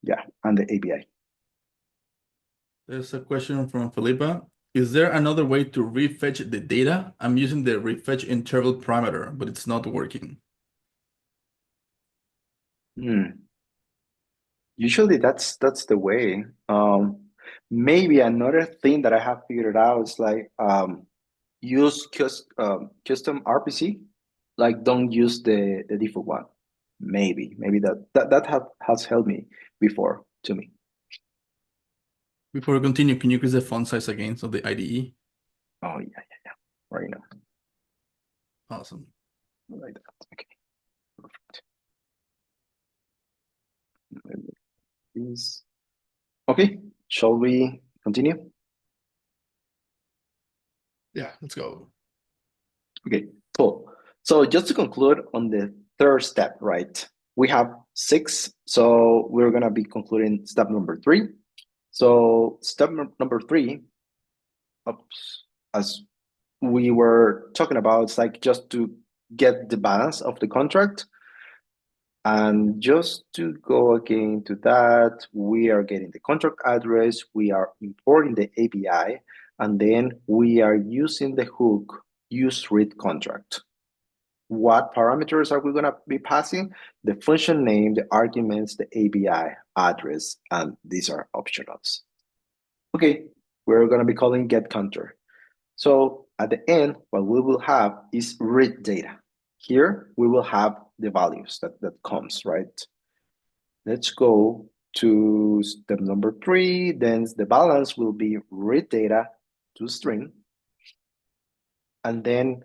[SPEAKER 2] Yeah, and the ABI.
[SPEAKER 1] There's a question from Felipa. Is there another way to refetch the data? I'm using the refetch interval parameter, but it's not working.
[SPEAKER 2] Usually that's the way. Maybe another thing that I have figured out is like use custom RPC. Like don't use the default one. Maybe that has helped me before to me.
[SPEAKER 1] Before we continue, can you increase the font size again of the IDE?
[SPEAKER 2] Oh yeah. Right now.
[SPEAKER 1] Awesome.
[SPEAKER 2] Like that. Okay. Perfect. Please. Okay. Shall we continue?
[SPEAKER 1] Yeah, let's go.
[SPEAKER 2] Okay. Cool. So just to conclude on the third step, right? We have 6, so we're gonna be concluding step number 3. So step number 3, as we were talking about, it's like just to get the balance of the contract. And just to go again to that, we are getting the contract address, we are importing the API, and then we are using the hook useReadContract. What parameters are we going to be passing? The function name, the arguments, the API address, and these are optionals. Okay, we're going to be calling getCounter. So at the end, what we will have is read data. Here, we will have the values that comes, right? Let's go to step number 3. Then the balance will be read data to string. And then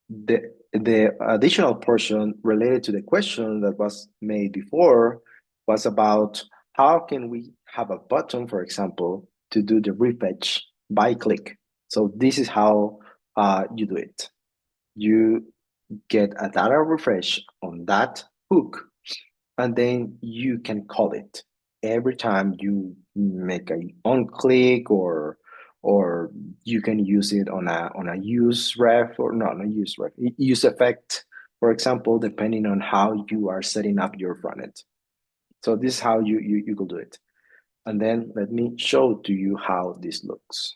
[SPEAKER 2] the additional portion related to the question that was made before was about how can we have a button, for example, to do the refetch by click. So this is how you do it. You get a data refresh on that hook, and then you can call it every time you make a on click, or you can use it on a use ref, or not a use ref, use effect, for example, depending on how you are setting up your front end. So this is how you could do it. And then let me show to you how this looks.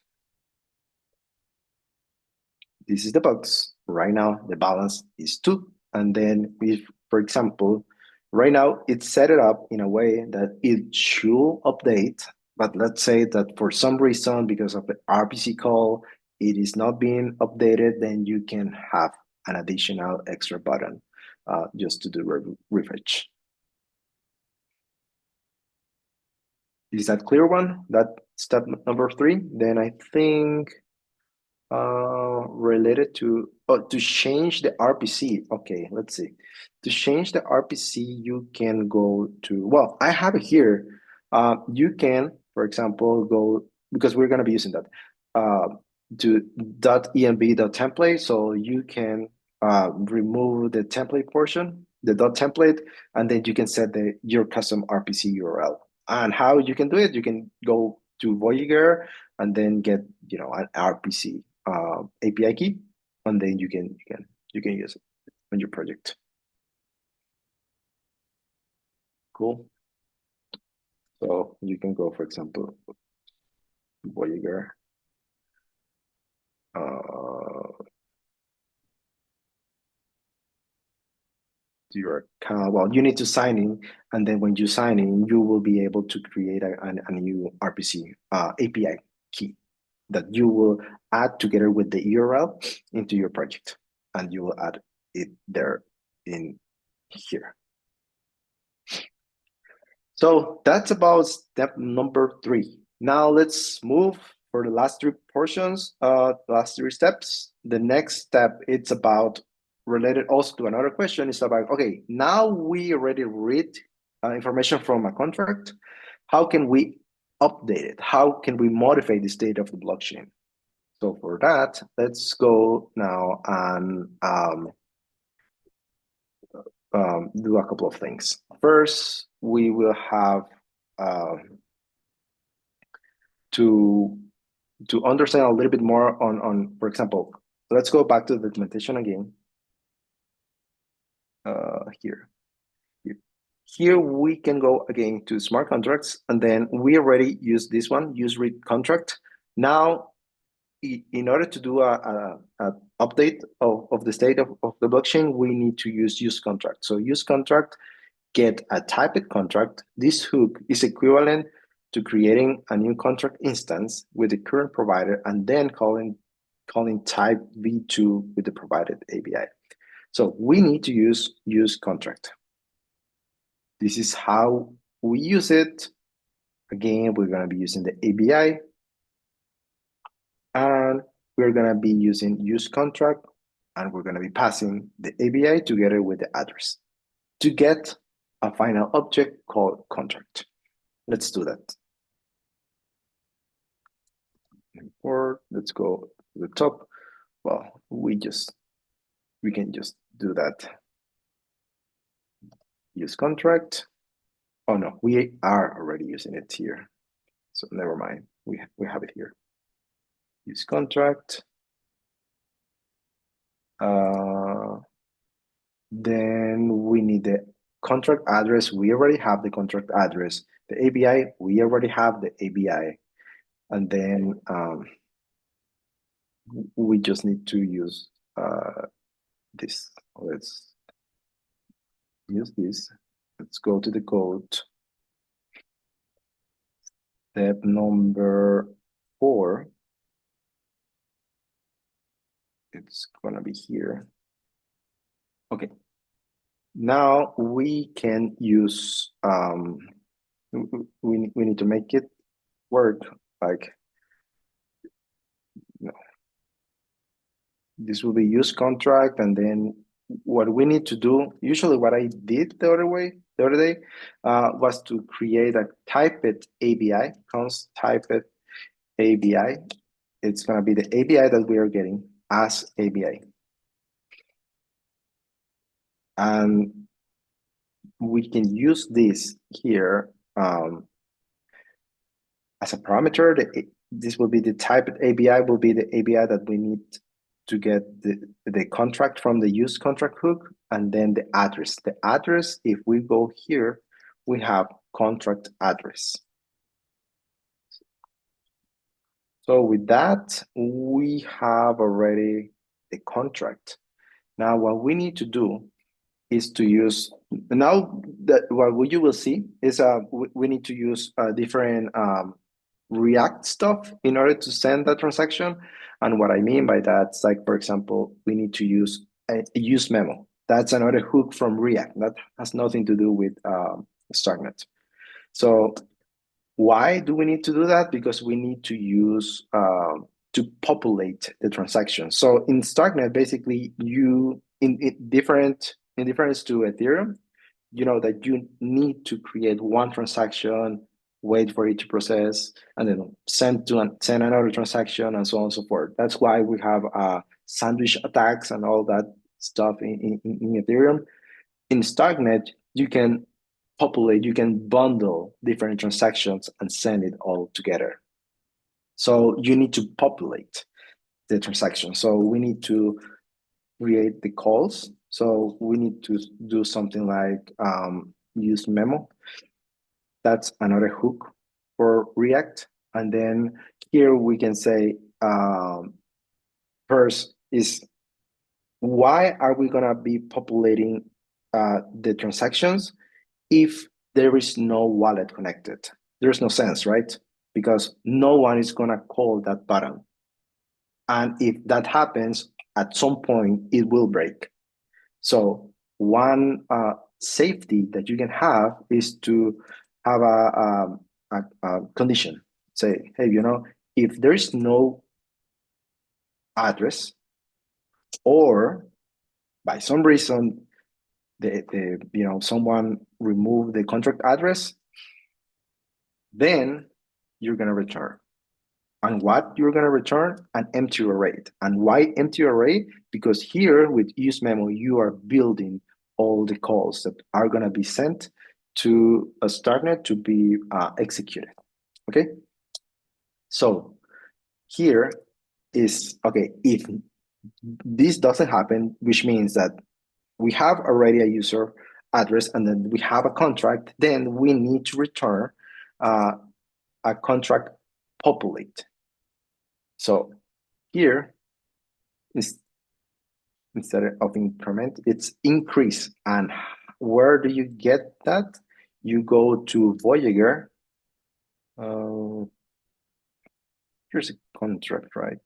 [SPEAKER 2] This is the box. Right now, the balance is 2. And then if, for example, right now it's set it up in a way that it should update, but let's say that for some reason, because of the RPC call, it is not being updated, then you can have an additional extra button just to do refresh. Is that clear one? That step number 3? Then I think related to change the RPC. Okay, let's see. To change the RPC, you can go to, well, I have it here. You can, for example, go, because we're going to be using that, to .env.template. So you can remove the template portion, the .template, and then you can set your custom RPC URL. And how you can do it, you can go to Voyager and then get an RPC API key, and then you can use it on your project. Cool. So you can go, for example, Voyager. To your account. Well, you need to sign in, and then when you sign in, you will be able to create a new RPC API key that you will add together with the URL into your project, and you will add it there in here. So that's about step number 3. Now let's move for the last 3 portions, last 3 steps. The next step, it's about related also to another question. It's about, okay, now we already read information from a contract. How can we update it? How can we modify the state of the blockchain? So for that, let's go now and do a couple of things. First, we will have to understand a little bit more on, for example, let's go back to the documentation again. Here we can go again to smart contracts, and then we already use this one, useReadContract. Now, in order to do a update of the state of the blockchain, we need to use useContract. So useContract get a typed contract. This hook is equivalent to creating a new contract instance with the current provider and then calling type v2 with the provided API. So we need to use useContract. This is how we use it. Again, we're going to be using the API, and we're going to be using useContract, and we're going to be passing the API together with the address to get a final object called contract. Let's do that. Import, let's go to the top. Well, we can just do that. Use contract. Oh no, we are already using it here. So never mind. We have it here. Use contract. Then we need the contract address. We already have the contract address. The ABI, we already have the ABI. And then we just need to use this. Let's use this. Let's go to the code. Step number 4. It's gonna be here. Okay. Now we can use we need to make it work like this will be use contract, and then what we need to do, usually what I did the other day was to create a typed ABI, const typed ABI. It's gonna be the ABI that we are getting as ABI. And we can use this here as a parameter. This will be the type ABI, will be the ABI that we need to get the contract from the use contract hook, and then the address. The address, if we go here, we have contract address. So with that, we have already the contract. Now, what we need to do is to use, now that what you will see is we need to use different React stuff in order to send that transaction. And what I mean by that is, like, for example, we need to use a use memo. That's another hook from React. That has nothing to do with Starknet. So why do we need to do that? Because we need to use to populate the transaction. So in Starknet, basically, you in difference to Ethereum, you know that you need to create one transaction, wait for it to process, and then send another transaction, and so on and so forth. That's why we have sandwich attacks and all that stuff in Ethereum. In Starknet, you can populate, you can bundle different transactions and send it all together. So you need to populate the transaction. So we need to create the calls. So we need to do something like use memo. That's another hook for React. And then here we can say first is, why are we gonna be populating the transactions if there is no wallet connected? There's no sense, right? Because no one is gonna call that button. And if that happens, at some point it will break. So one safety that you can have is to have a condition. Say, hey, if there is no address, or by some reason someone removed the contract address, then you're gonna return. And what you're gonna return? An empty array. And why empty array? Because here with use memo, you are building all the calls that are gonna be sent to a Starknet to be executed. Okay. So here is, okay, if this doesn't happen, which means that we have already a user address and then we have a contract, then we need to return a contract populate. So here is, instead of increment, it's increase. And where do you get that? You go to Voyager. Here's a contract, right?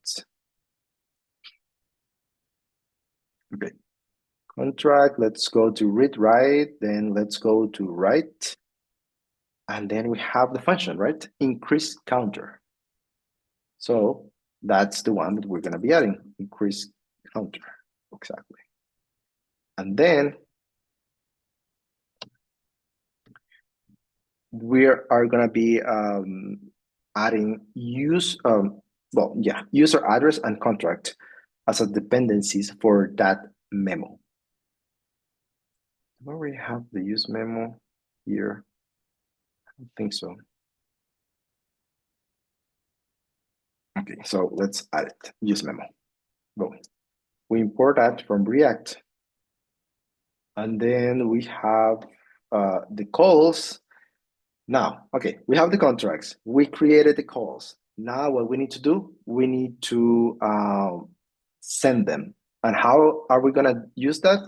[SPEAKER 2] Okay. Contract, let's go to read write, then let's go to write. And then we have the function, right? Increase counter. So that's the one that we're gonna be adding, increase counter, exactly. And then we are gonna be adding user address and contract as a dependencies for that memo. I already have the use memo here. I don't think so. Okay, so let's add it. Use memo. Go. We import that from React. And then we have the calls. Now, okay, we have the contracts. We created the calls. Now what we need to do, we need to send them. And how are we gonna use that?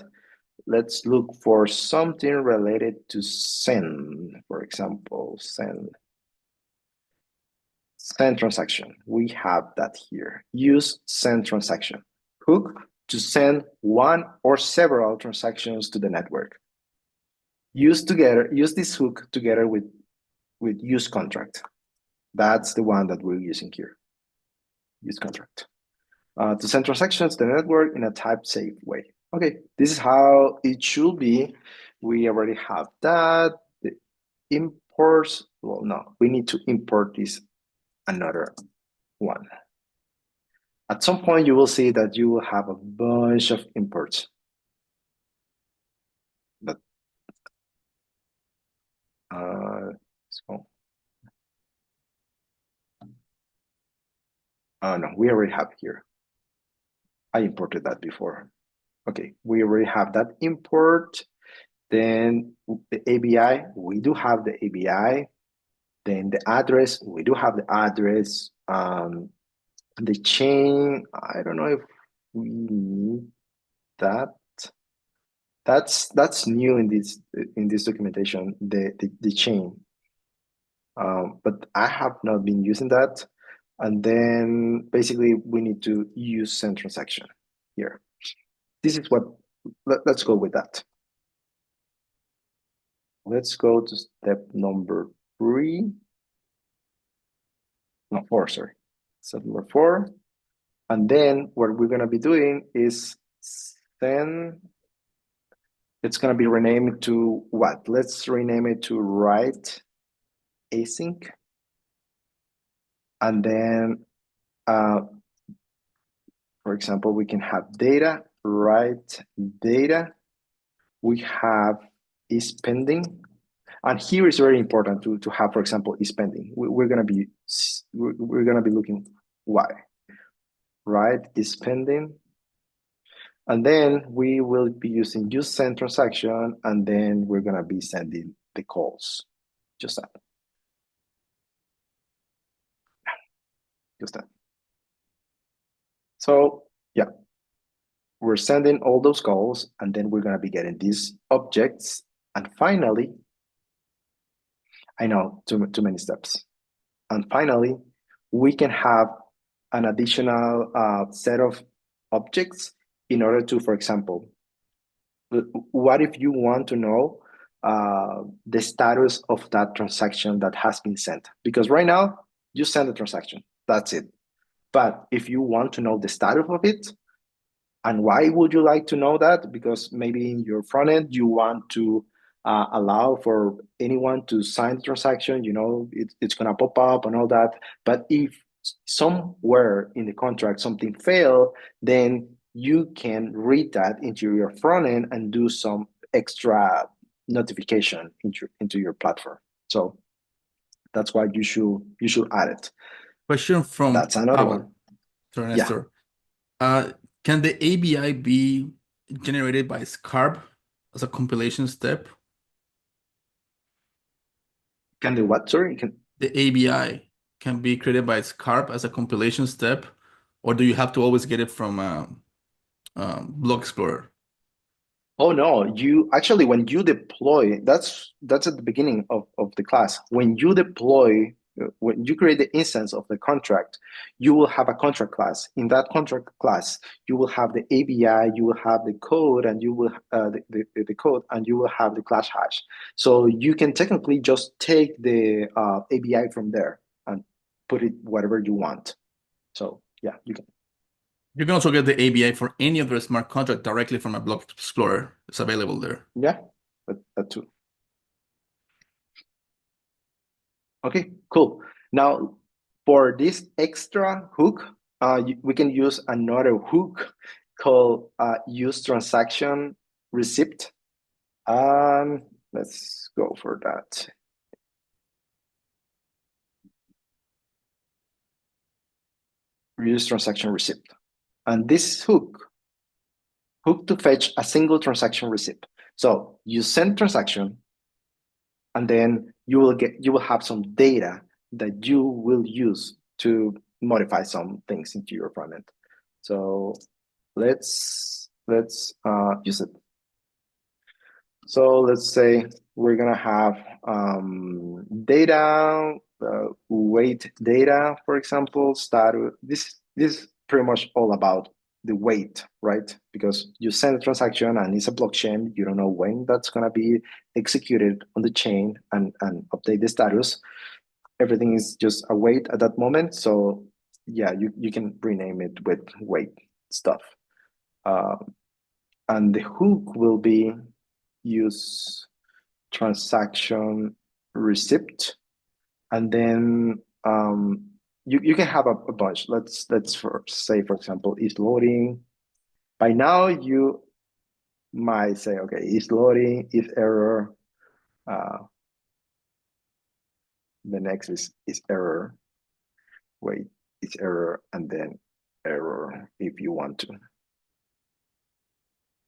[SPEAKER 2] Let's look for something related to send. For example, send transaction. We have that here. Use send transaction. Hook to send one or several transactions to the network. Use this hook together with use contract. That's the one that we're using here. Use contract. To send transactions to the network in a type-safe way. Okay, this is how it should be. We already have that. The imports, well, no, we need to import this another one. At some point, you will see that you will have a bunch of imports. But so, oh no, we already have here. I imported that before. Okay, we already have that import. Then the ABI, we do have the ABI. Then the address, we do have the address. The chain, I don't know if we need that. That's new in this documentation, the chain. But I have not been using that. And then basically we need to use send transaction here. This is what, let's go with that. Let's go to step number 3. No, 4, sorry. Step number 4. And then what we're gonna be doing is send, it's gonna be renamed to what? Let's rename it to write async. And then, for example, we can have data, write data. We have is pending. And here is very important to have, for example, is pending. We're gonna be looking why, right? Is pending. And then we will be using use send transaction, and then we're gonna be sending the calls. Just that. Just that. So yeah, we're sending all those calls, and then we're gonna be getting these objects. And finally, I know too many steps. And finally, we can have an additional set of objects in order to, for example, what if you want to know the status of that transaction that has been sent? Because right now, you send the transaction, that's it. But if you want to know the status of it, and why would you like to know that? Because maybe in your front end, you want to allow for anyone to sign the transaction, it's gonna pop up and all that. But if somewhere in the contract something failed, then you can read that into your front end and do some extra notification into your platform. So that's why you should add it.
[SPEAKER 1] Question from
[SPEAKER 2] That's another one.
[SPEAKER 1] Sorry,
[SPEAKER 2] Yeah.
[SPEAKER 1] Nestor. Can the ABI be generated by Scarp as a compilation step?
[SPEAKER 2] Can the what? Sorry?
[SPEAKER 1] The ABI can be created by Scarp as a compilation step, or do you have to always get it from Block Explorer?
[SPEAKER 2] Oh no, you actually, when you deploy, that's at the beginning of the class. When you deploy, when you create the instance of the contract, you will have a contract class. In that contract class, you will have the ABI, you will have the code, and you will the code, and you will have the class hash. So you can technically just take the ABI from there and put it whatever you want. So yeah, you can.
[SPEAKER 1] You can also get the ABI for any other smart contract directly from a Block Explorer. It's available there.
[SPEAKER 2] Yeah, that too. Okay, cool. Now, for this extra hook, we can use another hook called use transaction receipt. Let's go for that. Use transaction receipt. And this hook to fetch a single transaction receipt. So you send transaction, and then you will have some data that you will use to modify some things into your frontend. So let's use it. So let's say we're gonna have data, weight data, for example, status. This is pretty much all about the weight, right? Because you send a transaction and it's a blockchain, you don't know when that's gonna be executed on the chain and update the status. Everything is just a weight at that moment. So yeah, you can rename it with weight stuff. And the hook will be use transaction receipt, and then you can have a bunch. Let's say, for example, is loading. By now you might say, okay, is loading, is error. The next is error. Wait, is error, and then error if you want to.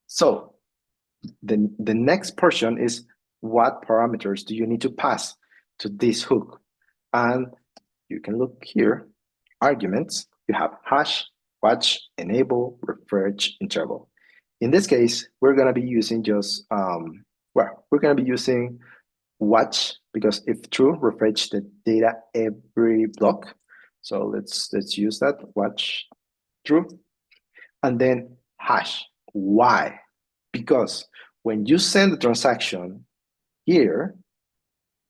[SPEAKER 2] So the next portion is what parameters do you need to pass to this hook? And you can look here, arguments, you have hash, watch, enable, refresh, interval. In this case, we're gonna be using just, we're gonna be using watch, because if true, refresh the data every block. So let's use that, watch, true. And then hash, why? Because when you send the transaction here,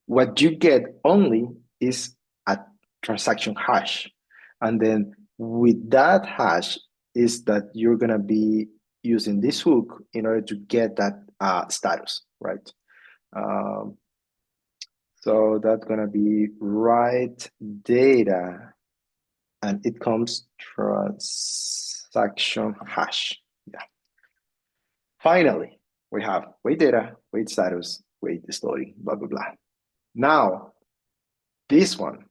[SPEAKER 2] what you get only is a transaction hash. And then with that hash is that you're gonna be using this hook in order to get that status, right? So that's gonna be write data, and it comes transaction hash. Yeah. Finally, we have wait data, wait status, wait story, blah, blah, blah. Now, this one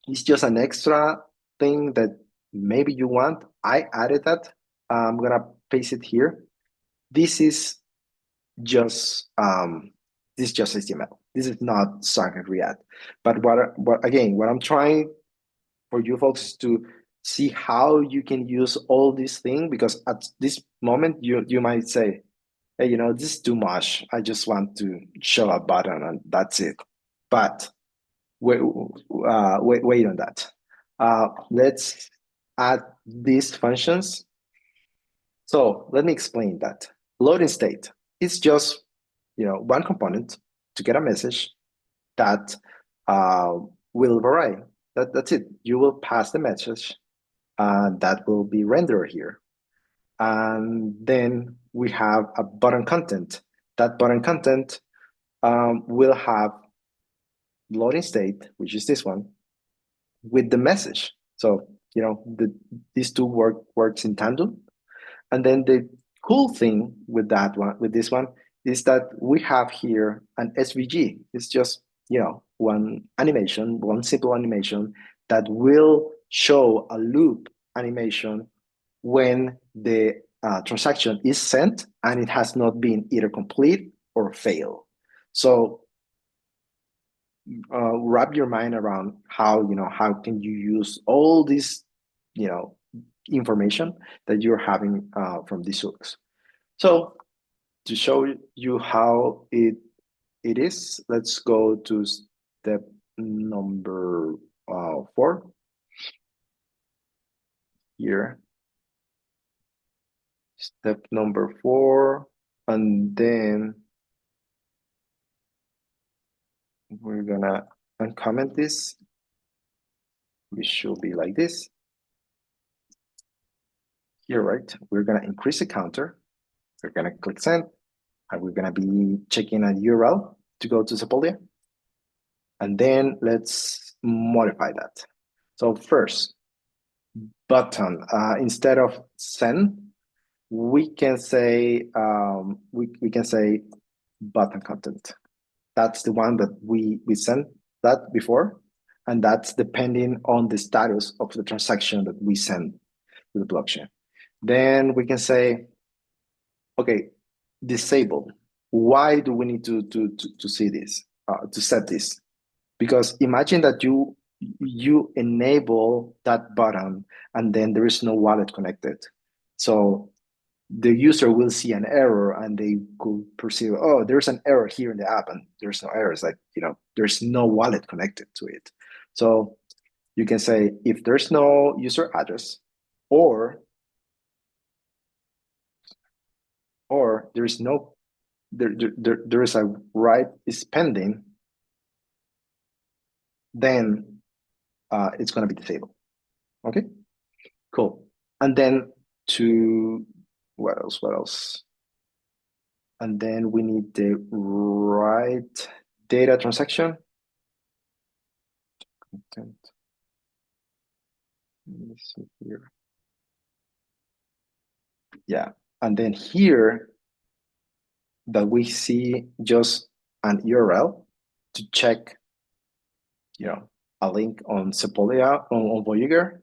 [SPEAKER 2] is just an extra thing that maybe you want. I added that. I'm gonna paste it here. This is just HTML. This is not Starknet-React. But what I'm trying for you folks is to see how you can use all these things, because at this moment you might say, hey, you know, this is too much. I just want to show a button and that's it. But wait on that. Let's add these functions. So let me explain that. Loading state is just, you know, one component to get a message that will vary. That's it. You will pass the message that will be rendered here. And then we have a button content. That button content will have loading state, which is this one, with the message. So, you know, these two works in tandem. And then the cool thing with that one, with this one, is that we have here an SVG. It's just, you know, one animation, one simple animation that will show a loop animation when the transaction is sent and it has not been either complete or fail. So wrap your mind around how, you know, how can you use all this, you know, information that you're having from these hooks. So to show you how it is, let's go to step number 4 here. Step number 4, and then we're gonna uncomment this. We should be like this. Here, right? We're gonna increase the counter. We're gonna click send, and we're gonna be checking a URL to go to Sepolia. And then let's modify that. So first, button, instead of send, we can say button content. That's the one that we sent that before, and that's depending on the status of the transaction that we send to the blockchain. Then we can say, okay, disable. Why do we need to see this, to set this? Because imagine that you enable that button and then there is no wallet connected. So the user will see an error and they could perceive, oh, there's an error here in the app, and there's no error. It's like, there's no wallet connected to it. So you can say if there's no user address or there is no there is a write is pending, then it's going to be disabled. Okay, cool. And then what else? And then we need the write data transaction. Content. Let me see here. Yeah, and then here that we see just an URL to check, a link on Sepolia on Voyager.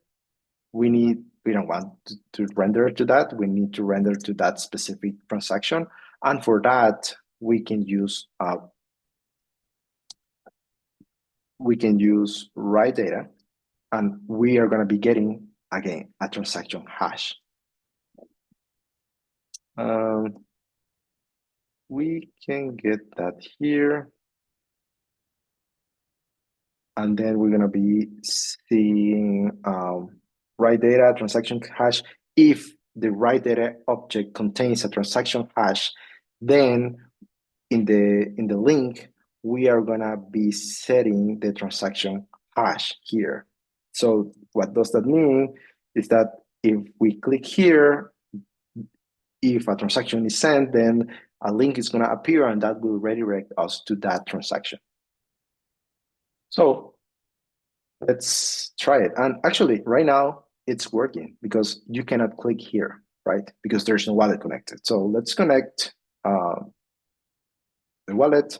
[SPEAKER 2] We don't want to render to that. We need to render to that specific transaction, and for that we can use write data, and we are going to be getting again a transaction hash. We can get that here. And then we're going to be seeing write data transaction hash. If the write data object contains a transaction hash, then in the link, we are going to be setting the transaction hash here. So what does that mean? Is that if we click here, if a transaction is sent, then a link is going to appear and that will redirect us to that transaction. So let's try it. And actually, right now, it's working because you cannot click here, right? Because there's no wallet connected. So let's connect the wallet.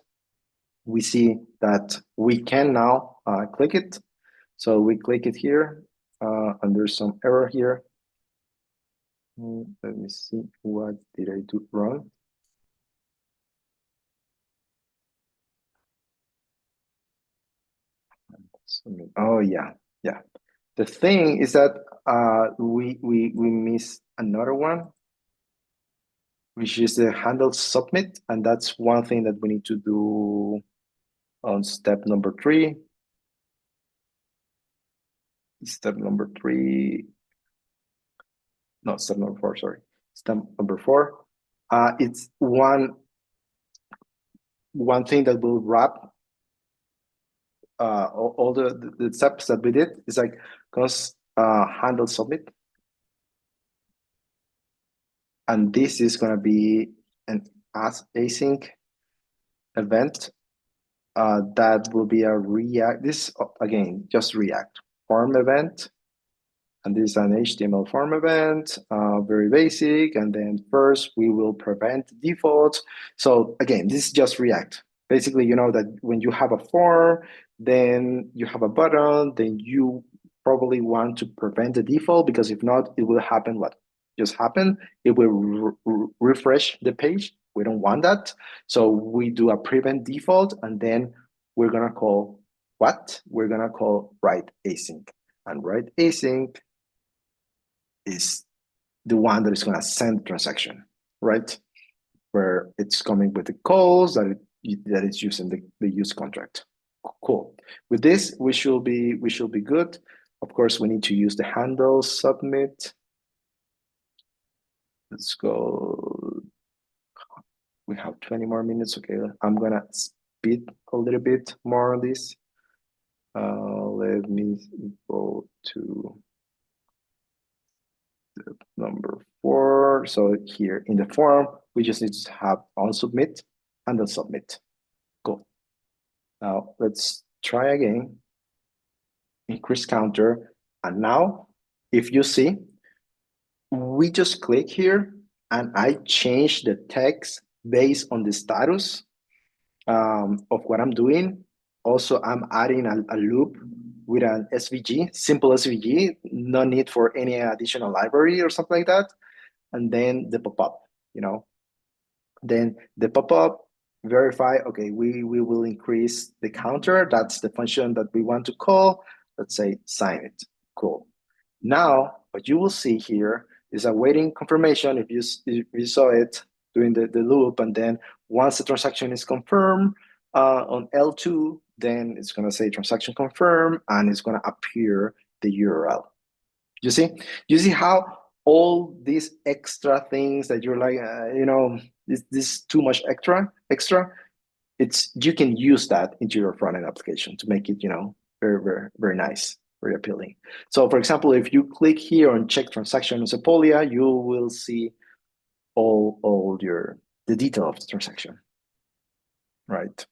[SPEAKER 2] We see that we can now click it. So we click it here, and there's some error here. Let me see, what did I do wrong? Oh yeah. The thing is that we missed another one, which is the handle submit, and that's one thing that we need to do on step number 3. Step number 3. No, step number 4. Sorry, step number 4. It's one thing that will wrap all the steps that we did. It's like handle submit, and this is going to be an async event that will be a React. This again, just React form event, and this is an HTML form event, very basic. And then first we will prevent defaults. So again, this is just React. Basically, you know that when you have a form, then you have a button, then you probably want to prevent the default, because if not, it will happen what just happened. It will refresh the page. We don't want that. So we do a prevent default, and then we're gonna call what? We're gonna call write async. And write async is the one that is gonna send transaction, right? Where it's coming with the calls that it's using the use contract. Cool. With this, we should be good. Of course, we need to use the handle submit. Let's go. We have 20 more minutes. Okay, I'm gonna speed a little bit more on this. Let me go to number 4. So here in the form, we just need to have on submit and then submit. Cool. Now let's try again. Increase counter. And now, if you see, we just click here and I change the text based on the status of what I'm doing. Also, I'm adding a loop with an SVG, simple SVG, no need for any additional library or something like that. And then the pop-up, then the pop-up verify, okay, we will increase the counter. That's the function that we want to call. Let's say sign it. Cool. Now, what you will see here is a waiting confirmation if you saw it during the loop. And then once the transaction is confirmed on L2, then it's going to say transaction confirmed and it's going to appear the URL. You see? You see how all these extra things that you're like, this is too much extra. It's you can use that into your front-end application to make it, very, very, very nice, very appealing. So for example, if you click here on check transaction on Sepolia, you will see all the detail of the transaction. Right.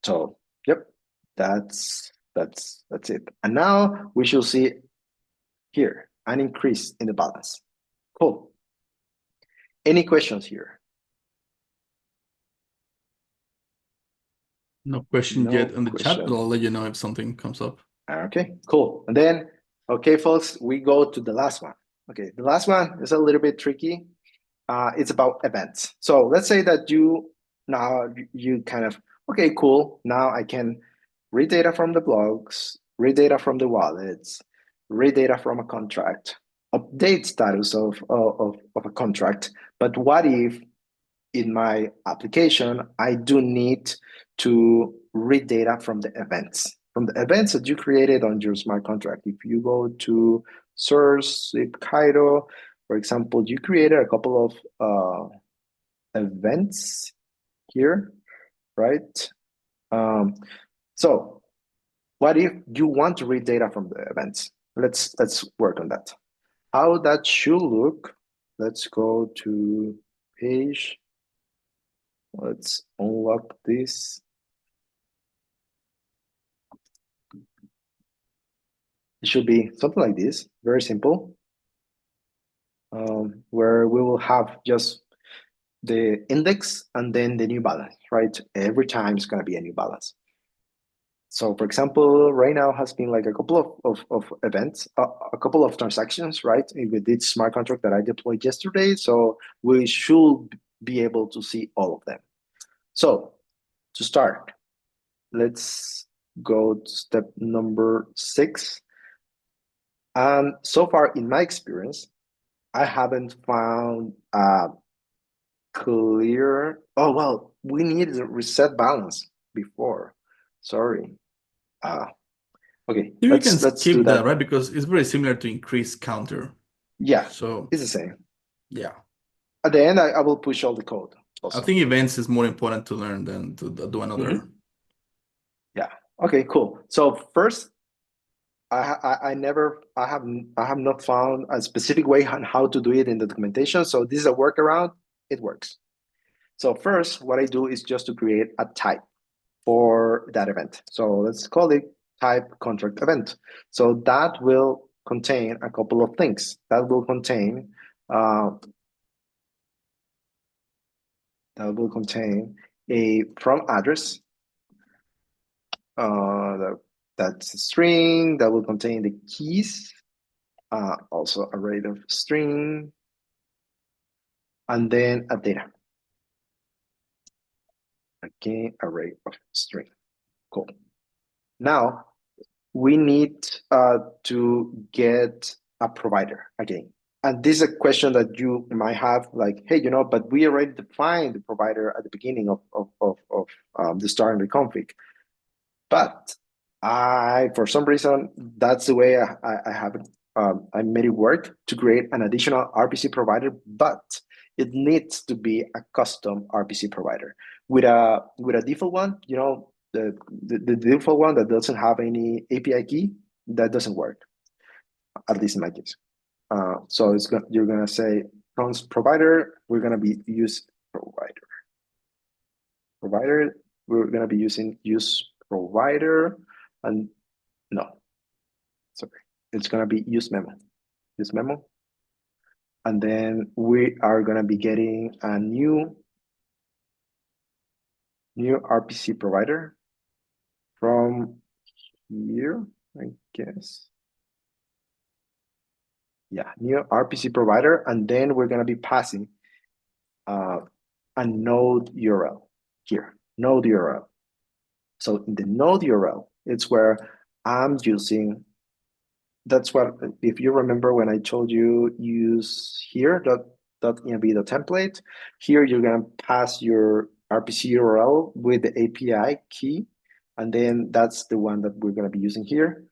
[SPEAKER 2] So yep, that's it. And now we should see here an increase in the balance. Cool. Any questions here?
[SPEAKER 1] No question
[SPEAKER 2] No
[SPEAKER 1] yet in the chat,
[SPEAKER 2] question.
[SPEAKER 1] but I'll let you know if something comes up.
[SPEAKER 2] Okay, cool. And then, okay, folks, we go to the last one. Okay, the last one is a little bit tricky. It's about events. So let's say that you kind of, okay, cool. Now I can read data from the blogs, read data from the wallets, read data from a contract, update status of a contract. But what if in my application, I do need to read data from the events, that you created on your smart contract? If you go to source, zip Cairo, for example, you created a couple of events here, right? So what if you want to read data from the events? Let's work on that. How that should look, let's go to page. Let's unlock this. It should be something like this, very simple, where we will have just the index and then the new balance, right? Every time it's going to be a new balance. So for example, right now has been like a couple of events, a couple of transactions, right? With this smart contract that I deployed yesterday. So we should be able to see all of them. So to start, let's go to step number 6. And so far in my experience, I haven't found a clear, oh, well, we need to reset balance before. Sorry. Okay,
[SPEAKER 1] You can
[SPEAKER 2] let's do
[SPEAKER 1] skip that,
[SPEAKER 2] that.
[SPEAKER 1] right? Because it's very similar to increase counter.
[SPEAKER 2] Yeah,
[SPEAKER 1] So
[SPEAKER 2] it's the same.
[SPEAKER 1] yeah,
[SPEAKER 2] At the end, I will push all the code
[SPEAKER 1] I
[SPEAKER 2] also.
[SPEAKER 1] think events is more important to learn than to do another.
[SPEAKER 2] Yeah. Okay, cool. So first, I have not found a specific way on how to do it in the documentation. So this is a workaround. It works. So first, what I do is just to create a type for that event. So let's call it type contract event. So that will contain a couple of things. That will contain a from address. That's a string that will contain the keys. Also array of string, and then a data. Again, array of string. Cool. Now we need to get a provider again. And this is a question that you might have, like, hey, but we already defined the provider at the beginning of the Starknet config. But for some reason, that's the way I have it. I made it work to create an additional RPC provider, but it needs to be a custom RPC provider with a default one. The default one that doesn't have any API key, that doesn't work, at least in my case. So you're gonna say provider. We're gonna be use provider. We're gonna be using use provider, and no, sorry, it's gonna be use memo, and then we are gonna be getting a new new RPC provider from here, I guess. Yeah, new RPC provider, and then we're gonna be passing a node URL here, node URL. So in the node URL, it's where I'm using, that's what, if you remember when I told you use here .env template, here you're gonna pass your RPC URL with the API key, and then that's the one that we're gonna be using here.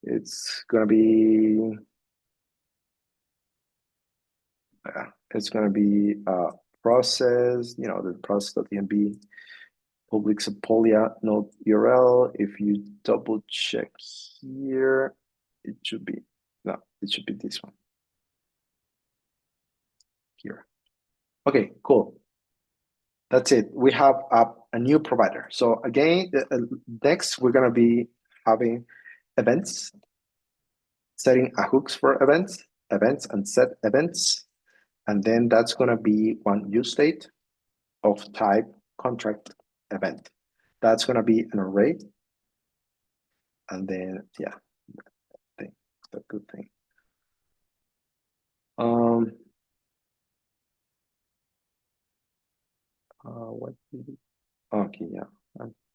[SPEAKER 2] It's gonna be, it's gonna be process, the process.env public Sepolia node URL. If you double check here, it should be, no, it should be this one here. Okay, cool. That's it. We have a new provider. So again, next we're gonna be having events, setting a hooks for events and set events. And then that's gonna be one use state of type contract event. That's gonna be an array. And then, yeah, thing, the good thing. What did it? Okay, yeah.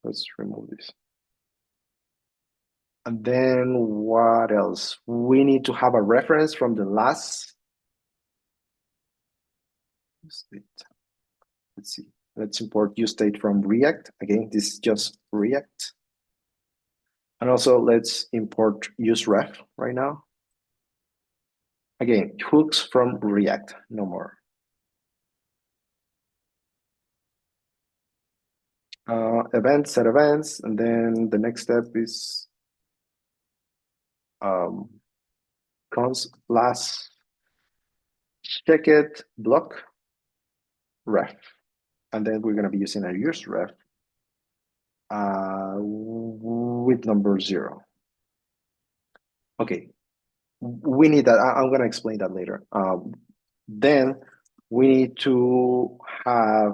[SPEAKER 2] Let's remove this. And then what else? We need to have a reference from the last state. Let's see. Let's import useState from React. Again, this is just React. And also let's import useRef right now. Again, hooks from React, no more. Events, set events, and then the next step is const last check it block ref, and then we're going to be using a use ref with number 0. Okay, we need that. I'm going to explain that later. Then we need to have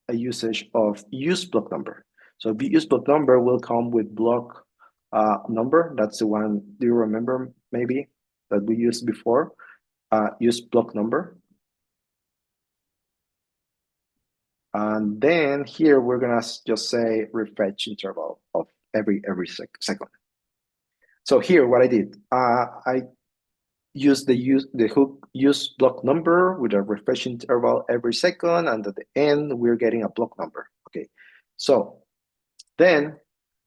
[SPEAKER 2] a usage of useBlockNumber. So useBlockNumber will come with block number. That's the one. Do you remember maybe that we used before? useBlockNumber. And then here we're gonna just say refresh interval of every second. So here what I did, I used the hook use block number with a refresh interval every second, and at the end we're getting a block number. Okay, so then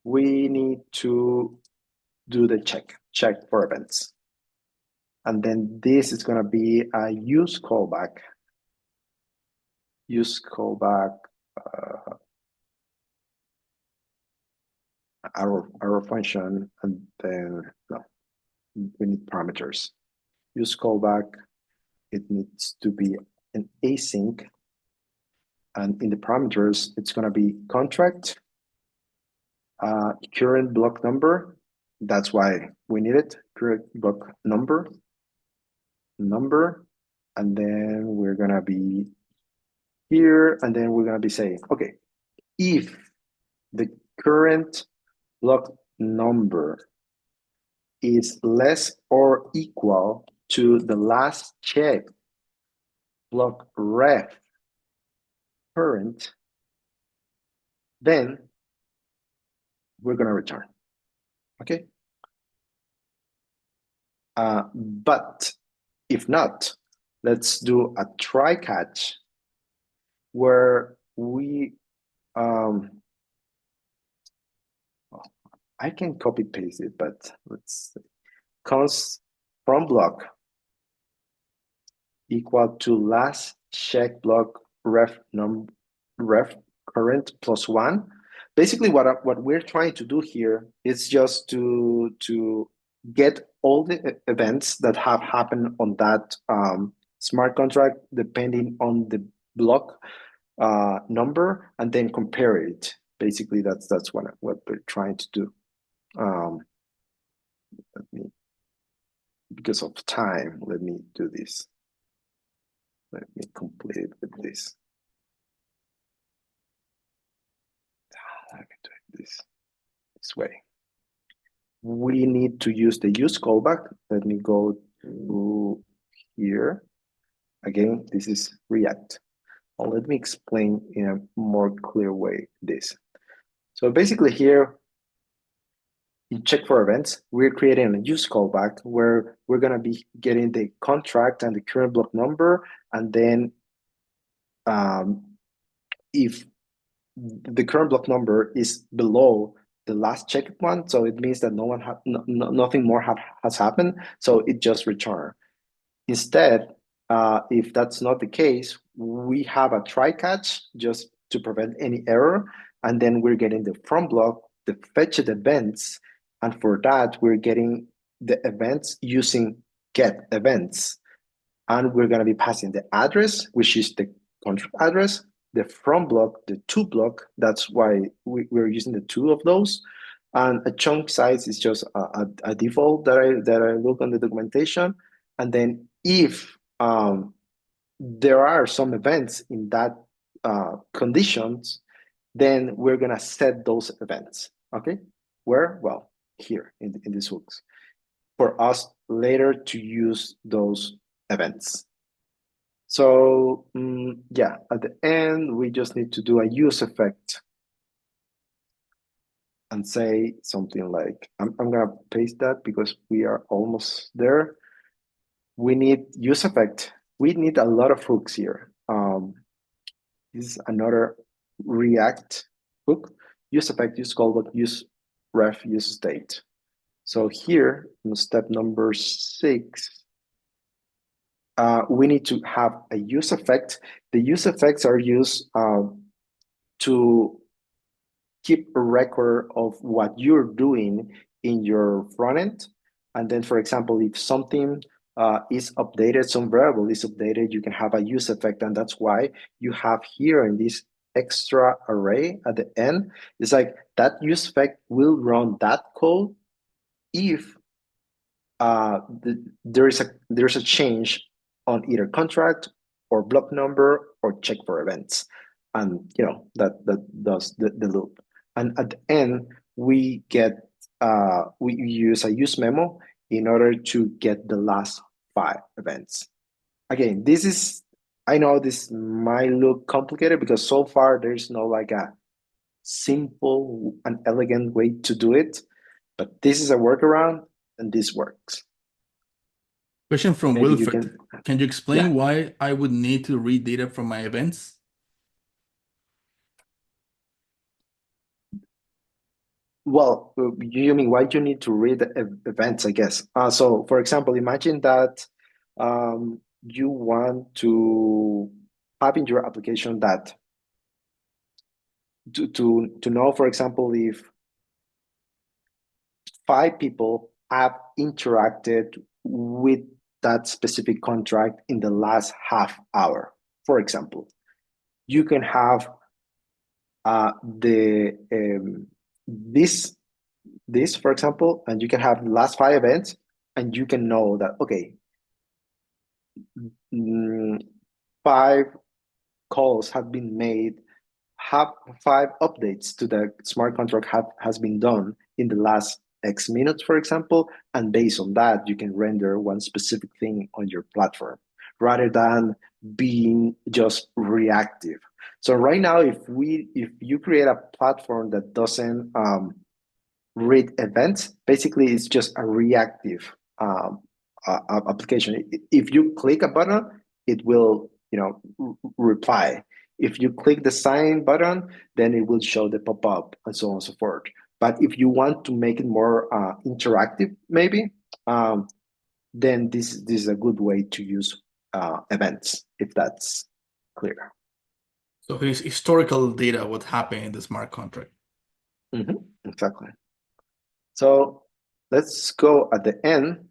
[SPEAKER 2] we need to do the check for events, and then this is gonna be a use callback arrow function, and then no, we need parameters. Use callback, it needs to be an async, and in the parameters, it's gonna be contract, current block number. That's why we need it, current block number, and then we're gonna be here, and then we're gonna be saying, okay, if the current block number is less or equal to the last check block ref current, then we're gonna return, okay? But if not, let's do a try catch where we, I can copy paste it, but let's see. Const from block equal to last check block ref current plus 1. Basically, what we're trying to do here is just to get all the events that have happened on that smart contract depending on the block number, and then compare it. Basically, that's what we're trying to do. Let me, because of time, let me do this. Let me complete it with this. Let me do it this way. We need to use the use callback. Let me go to here. Again, this is React. Let me explain in a more clear way this. So basically here, in check for events, we're creating a use callback where we're going to be getting the contract and the current block number. And then if the current block number is below the last checked one, so it means that nothing more has happened. So it just returns. Instead, if that's not the case, we have a try catch just to prevent any error. And then we're getting the from block, the fetched events. And for that, we're getting the events using get events. And we're going to be passing the address, which is the contract address, the from block, the to block. That's why we're using the two of those. And a chunk size is just a default that I look on the documentation. And then if there are some events in that conditions, then we're gonna set those events, okay? Where? Well, here in these hooks, for us later to use those events. So yeah, at the end, we just need to do a use effect and say something like, I'm gonna paste that because we are almost there. We need use effect. We need a lot of hooks here. This is another React hook. Use effect, use callback, use ref, use state. So here in step number 6, we need to have a use effect. The use effects are used to keep a record of what you're doing in your front end. And then, for example, if something is updated, some variable is updated, you can have a use effect. And that's why you have here in this extra array at the end, it's like that use effect will run that code if there's a change on either contract or block number or check for events. And that does the loop. And at the end, we use a use memo in order to get the last 5 events. Again, I know this might look complicated because so far there's no like a simple and elegant way to do it, but this is a workaround and this works.
[SPEAKER 1] Question from
[SPEAKER 2] Maybe
[SPEAKER 1] Wilfred. Can you explain why I would need to read data from my events?
[SPEAKER 2] Well, you mean why you need to read events, I guess. So, for example, imagine that you want to have in your application that to know, for example, if 5 people have interacted with that specific contract in the last half hour, for example. You can have this, for example, and you can have the last 5 events, and you can know that, okay, 5 calls have been made, 5 updates to the smart contract has been done in the last X minutes, for example, and based on that, you can render one specific thing on your platform rather than being just reactive. So right now, if you create a platform that doesn't read events, basically it's just a reactive application. If you click a button, it will reply. If you click the sign button, then it will show the pop-up and so on and so forth. But if you want to make it more interactive, maybe, then this is a good way to use events, if that's clear.
[SPEAKER 1] So his historical data, what happened in the smart contract.
[SPEAKER 2] Exactly. So let's go at the end.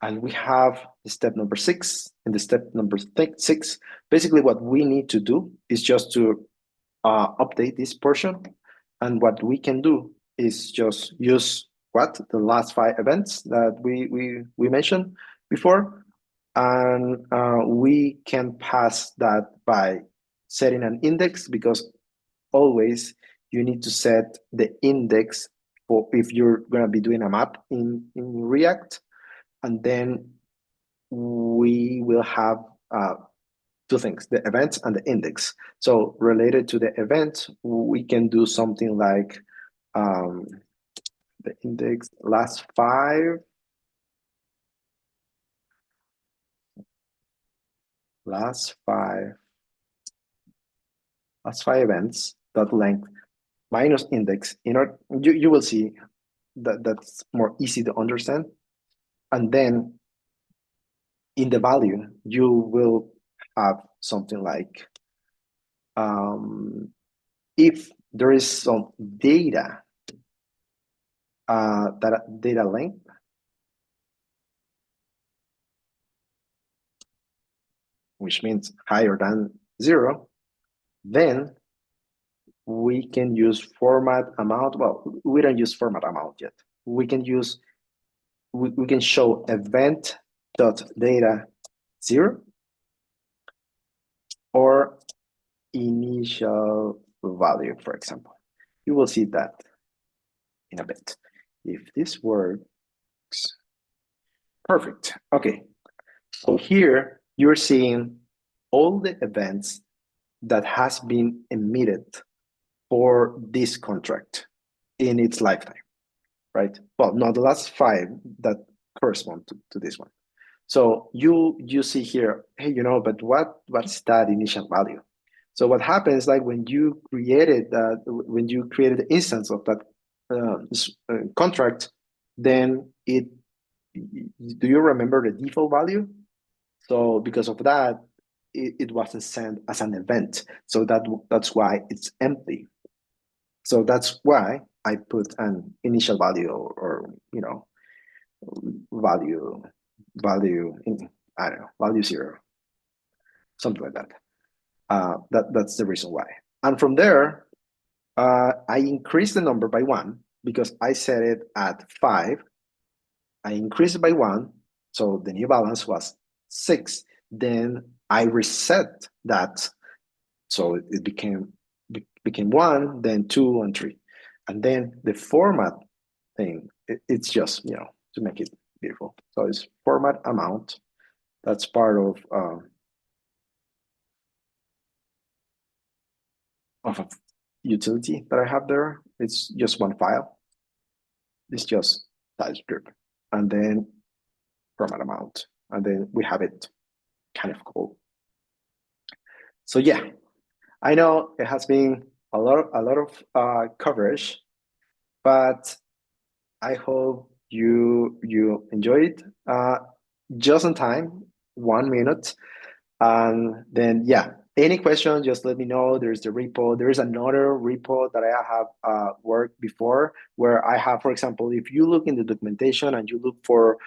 [SPEAKER 2] And we have the step number 6 and the step number 6. Basically, what we need to do is just to update this portion. And what we can do is just use the last 5 events that we mentioned before. And we can pass that by setting an index, because always you need to set the index for if you're going to be doing a map in React. And then we will have two things, the event and the index. So related to the event, we can do something like the index last five events dot length minus index. You will see that that's more easy to understand. And then in the value, you will have something like if there is some data data length, which means higher than 0, then we can use format amount. Well, we don't use format amount yet. We can use we can show event dot data 0 or initial value, for example. You will see that in a bit. If this works, perfect. Okay, so here you're seeing all the events that has been emitted for this contract in its lifetime, right? Well, not the last 5 that correspond to this one. So you see here, hey, but what's that initial value? So what happens, like when you created the instance of that contract, then do you remember the default value? So because of that, it wasn't sent as an event. So that's why it's empty. So that's why I put an initial value or value in, I don't know, value 0, something like that. That's the reason why. And from there, I increased the number by 1 because I set it at 5. I increased it by 1, so the new balance was 6. Then I reset that, so it became 1, then 2, and 3. And then the format thing, it's just to make it beautiful. So it's format amount. That's part of a utility that I have there. It's just one file. It's just TypeScript, and then format amount, and then we have it kind of cool. So yeah, I know it has been a lot of coverage, but I hope you enjoyed. Just in time, 1 minute. And then, yeah, any questions, just let me know. There's the repo. There is another repo that I have worked before where I have, for example, if you look in the documentation and you look for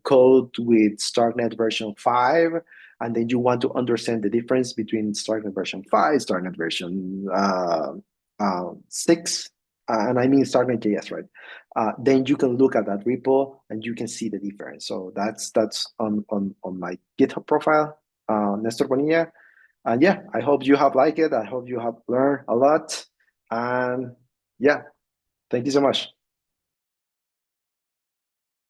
[SPEAKER 2] code with Starknet version 5, and then you want to understand the difference between Starknet version 5, Starknet version 6, and I mean Starknet.js, right? Then you can look at that repo and you can see the difference. So that's on my GitHub profile, Nestor Bonilla. And yeah, I hope you have liked it. I hope you have learned a lot. And yeah, thank you so much.